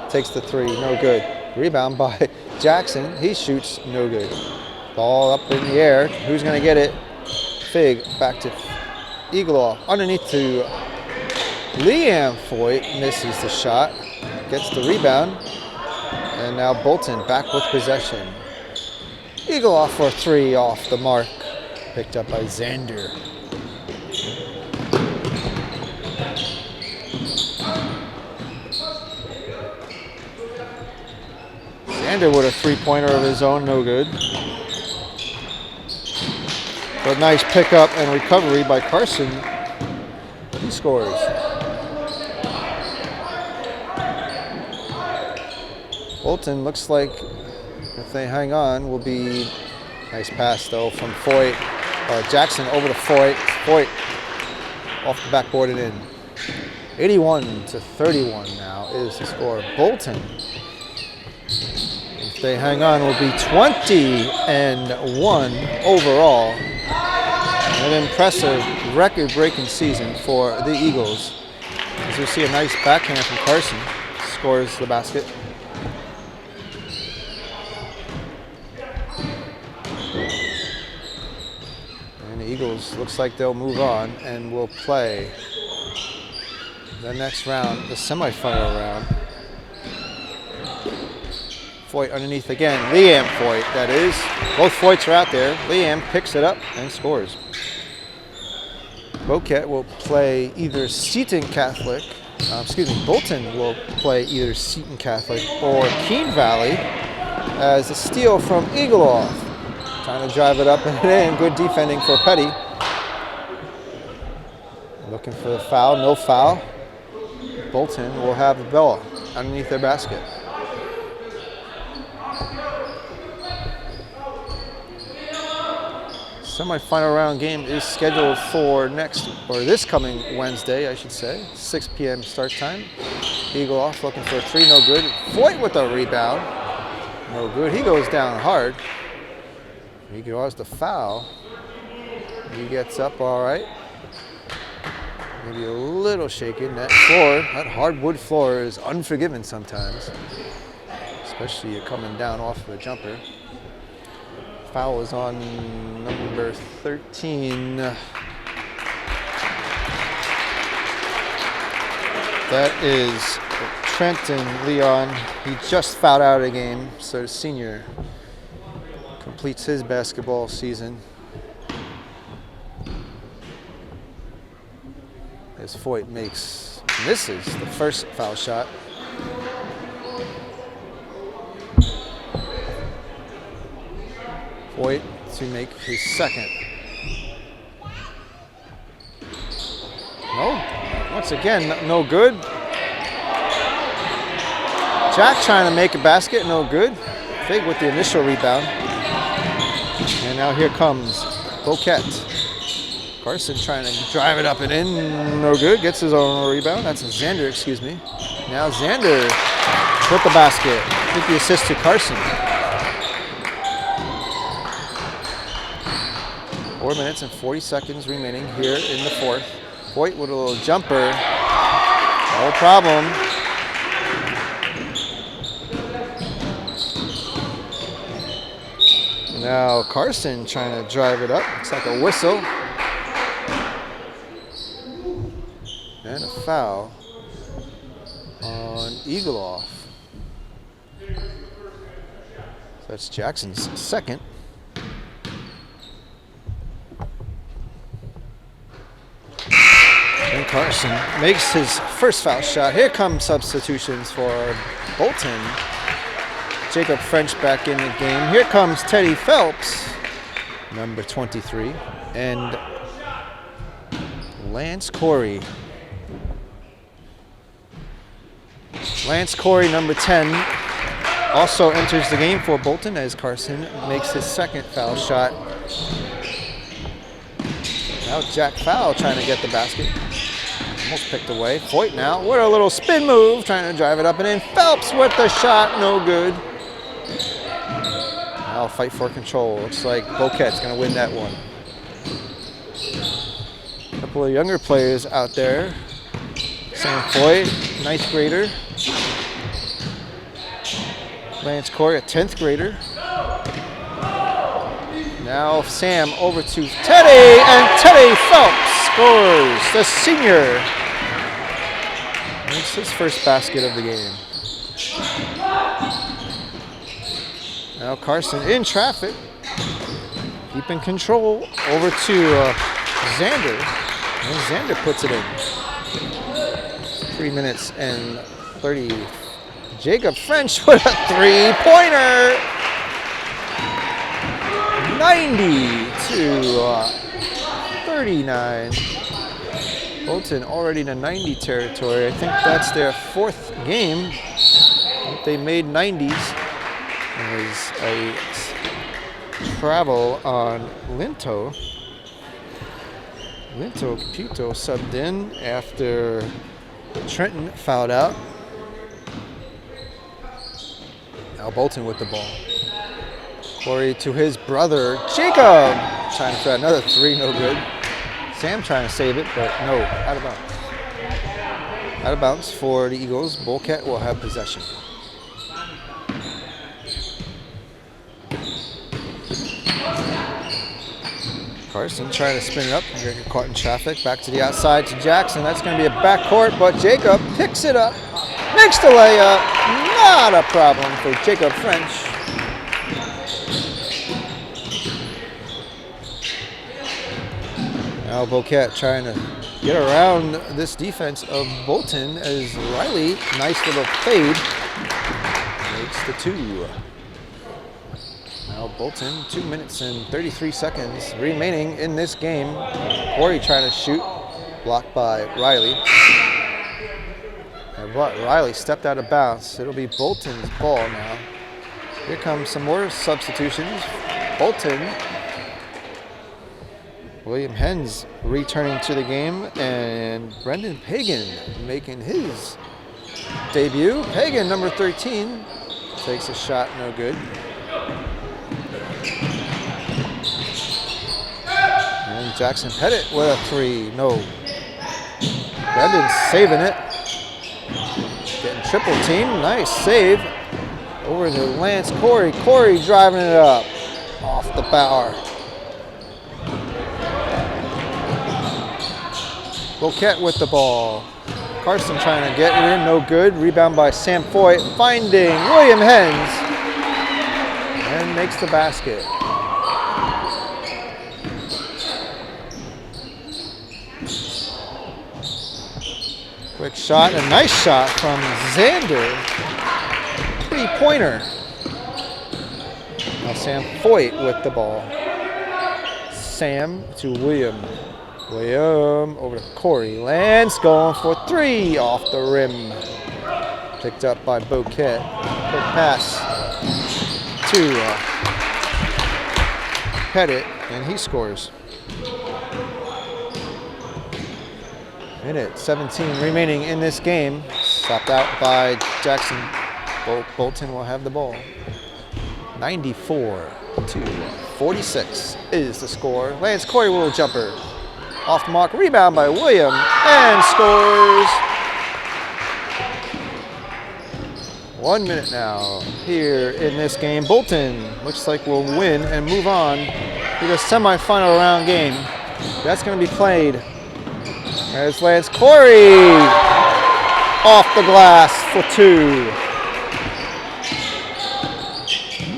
Takes the 3, no good. Rebound by Jackson. He shoots, no good. Ball up in the air. Who's going to get it? Fig back to Eagleoff. Underneath to Liam Foyt. Misses the shot. Gets the rebound. And now Bolton back with possession. Eagleoff for 3 off the mark. Picked up by Xander. Xander with a 3-pointer of his own, no good. But nice pickup and recovery by Carson. He scores. Bolton looks like if they hang on will be nice pass though from Foyt. Jackson over to Foyt. Foyt off the backboard and in. 81-31 now is the score. Bolton, if they hang on, will be 20-1 overall. An impressive record-breaking season for the Eagles. As we see a nice backhand from Carson, scores the basket. And the Eagles looks like they'll move on and will play the next round, the semifinal round. Foyt underneath again. Liam Foyt, that is. Both Foyts are out there. Liam picks it up and scores. Boquet will play either Seton Catholic, Bolton will play either Seton Catholic or Keene Valley as a steal from Eagleoff. Trying to drive it up and in. Good defending for Petty. Looking for the foul, no foul. Bolton will have the ball underneath their basket. Semi-final round game is scheduled for this coming Wednesday, I should say. 6 p.m. start time. Eagleoff looking for a 3, no good. Foyt with a rebound, no good. He goes down hard. He draws the foul. He gets up all right. Maybe a little shaken. That floor, that hardwood floor is unforgiving sometimes, especially you're coming down off of a jumper. Foul is on number 13. That is Trenton Leon. He just fouled out of the game, so the senior completes his basketball season. As Foyt misses the first foul shot. Foyt to make his second. No, once again, no good. Jack trying to make a basket, no good. Fig with the initial rebound. And now here comes Boquet. Carson trying to drive it up and in, no good. Gets his own rebound. That's Xander, excuse me. Now Xander with the basket. With the assist to Carson. 4 minutes and 40 seconds remaining here in the fourth. Boyd with a little jumper. No problem. Now Carson trying to drive it up. Looks like a whistle. And a foul on Eagleoff. So that's Jackson's second. And Carson makes his first foul shot. Here come substitutions for Bolton. Jacob French back in the game. Here comes Teddy Phelps, number 23, and Lance Corey. Lance Corey, number 10, also enters the game for Bolton as Carson makes his second foul shot. Now Jack Fowl trying to get the basket. Almost picked away. Foyt now with a little spin move, trying to drive it up and in. Phelps with the shot, no good. Now fight for control. Looks like Boquet's going to win that one. A couple of younger players out there. Sam Foyt, 9th grader. Lance Corey, a 10th grader. Now Sam over to Teddy, and Teddy Phelps scores. The senior makes his first basket of the game. Now Carson in traffic, keeping control over to Xander, and Xander puts it in. 3 minutes and 30. Jacob French with a three-pointer. 90-39. Bolton already in the 90 territory. I think that's their fourth game. They made 90s. There's a travel on Linto. Linto Caputo subbed in after Trenton fouled out. Now Bolton with the ball. Corey to his brother, Jacob. Trying to try another three, no good. Sam trying to save it, but no, out of bounds. Out of bounds for the Eagles. Boquet will have possession. Carson trying to spin it up. You're gonna get caught in traffic. Back to the outside to Jackson. That's going to be a backcourt, but Jacob picks it up. Makes the layup. Not a problem for Jacob French. Now Boquet trying to get around this defense of Bolton as Riley, nice little fade, makes the two. Now Bolton, 2 minutes and 33 seconds remaining in this game. Corey trying to shoot, blocked by Riley. But Riley stepped out of bounds. It'll be Bolton's ball now. Here comes some more substitutions. Bolton. William Hens returning to the game, and Brendan Pagan making his debut. Pagan, number 13, takes a shot, no good. And Jackson Pettit with a three, no. Brendan's saving it. Getting triple team, nice save. Over to Lance Corey. Corey driving it up off the bar. Boquet with the ball. Carson trying to get it in, no good. Rebound by Sam Foyt, finding William Hens, and makes the basket. Quick shot, a nice shot from Xander. Three-pointer. Now Sam Foyt with the ball. Sam to William. William over to Corey. Lance going for three off the rim. Picked up by Boquet. Quick pass to Pettit, and he scores. Minute 17 remaining in this game. Stopped out by Jackson Bolton will have the ball. 94-46 is the score. Lance Corey will jumper. Off the mark, rebound by William, and scores. 1 minute now here in this game. Bolton looks like we'll win and move on to the semifinal round game. That's going to be played as Lance Corey off the glass for 2.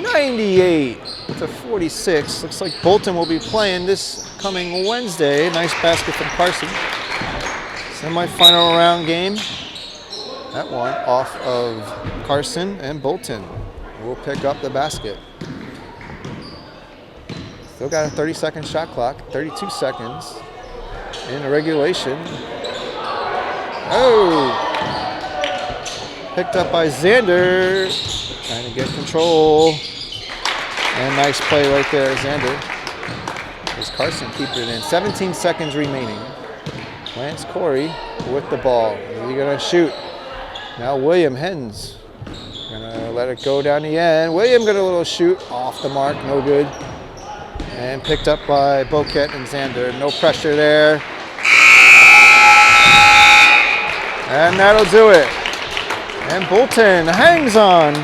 98-46. Looks like Bolton will be playing this coming Wednesday. Nice basket from Carson. Semi-final round game. That one off of Carson, and Bolton will pick up the basket. Still got a 30-second shot clock, 32 seconds in regulation. Oh! Picked up by Xander. Trying to get control. And nice play right there, Xander. As Carson keeps it in. 17 seconds remaining. Lance Corey with the ball. Is he going to shoot? Now William Hens. Gonna let it go down the end. William got a little shoot off the mark, no good. And picked up by Boquet and Xander. No pressure there. And that'll do it. And Bolton hangs on.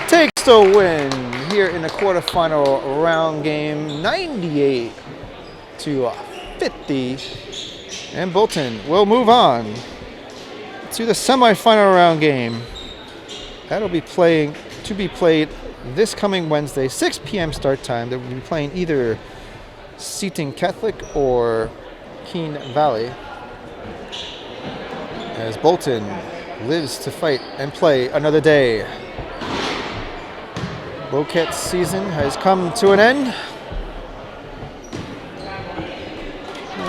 Takes the win here in the quarterfinal round game, 98-50. And Bolton will move on to the semifinal round game. That'll be played this coming Wednesday, 6 p.m. start time. They will be playing either Seton Catholic or Keene Valley, as Bolton lives to fight and play another day. Boquet's season has come to an end.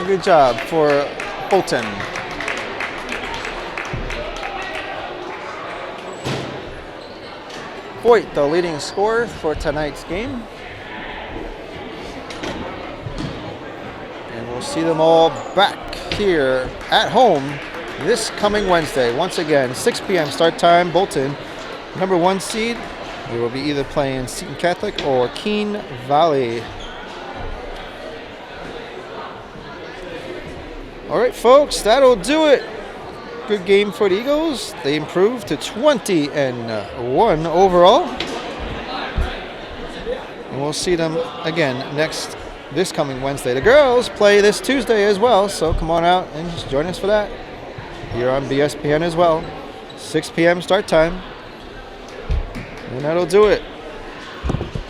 Good job for Bolton. Voigt, the leading scorer for tonight's game. And we'll see them all back here at home this coming Wednesday. Once again, 6 p.m. start time. Bolton, number 1 seed. We will be either playing Seton Catholic or Keene Valley. All right, folks, that'll do it. Good game for the Eagles. They improved to 20-1 overall. And we'll see them again this coming Wednesday. The girls play this Tuesday as well, so come on out and just join us for that. Here on BSPN as well. 6 p.m. start time. And that'll do it.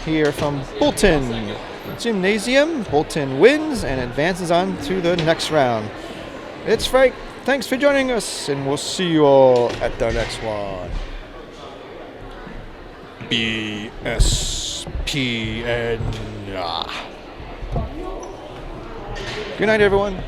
Here from Bolton Gymnasium. Bolton wins and advances on to the next round. It's Frank. Thanks for joining us, and we'll see you all at the next one. BSPN. Good night, everyone.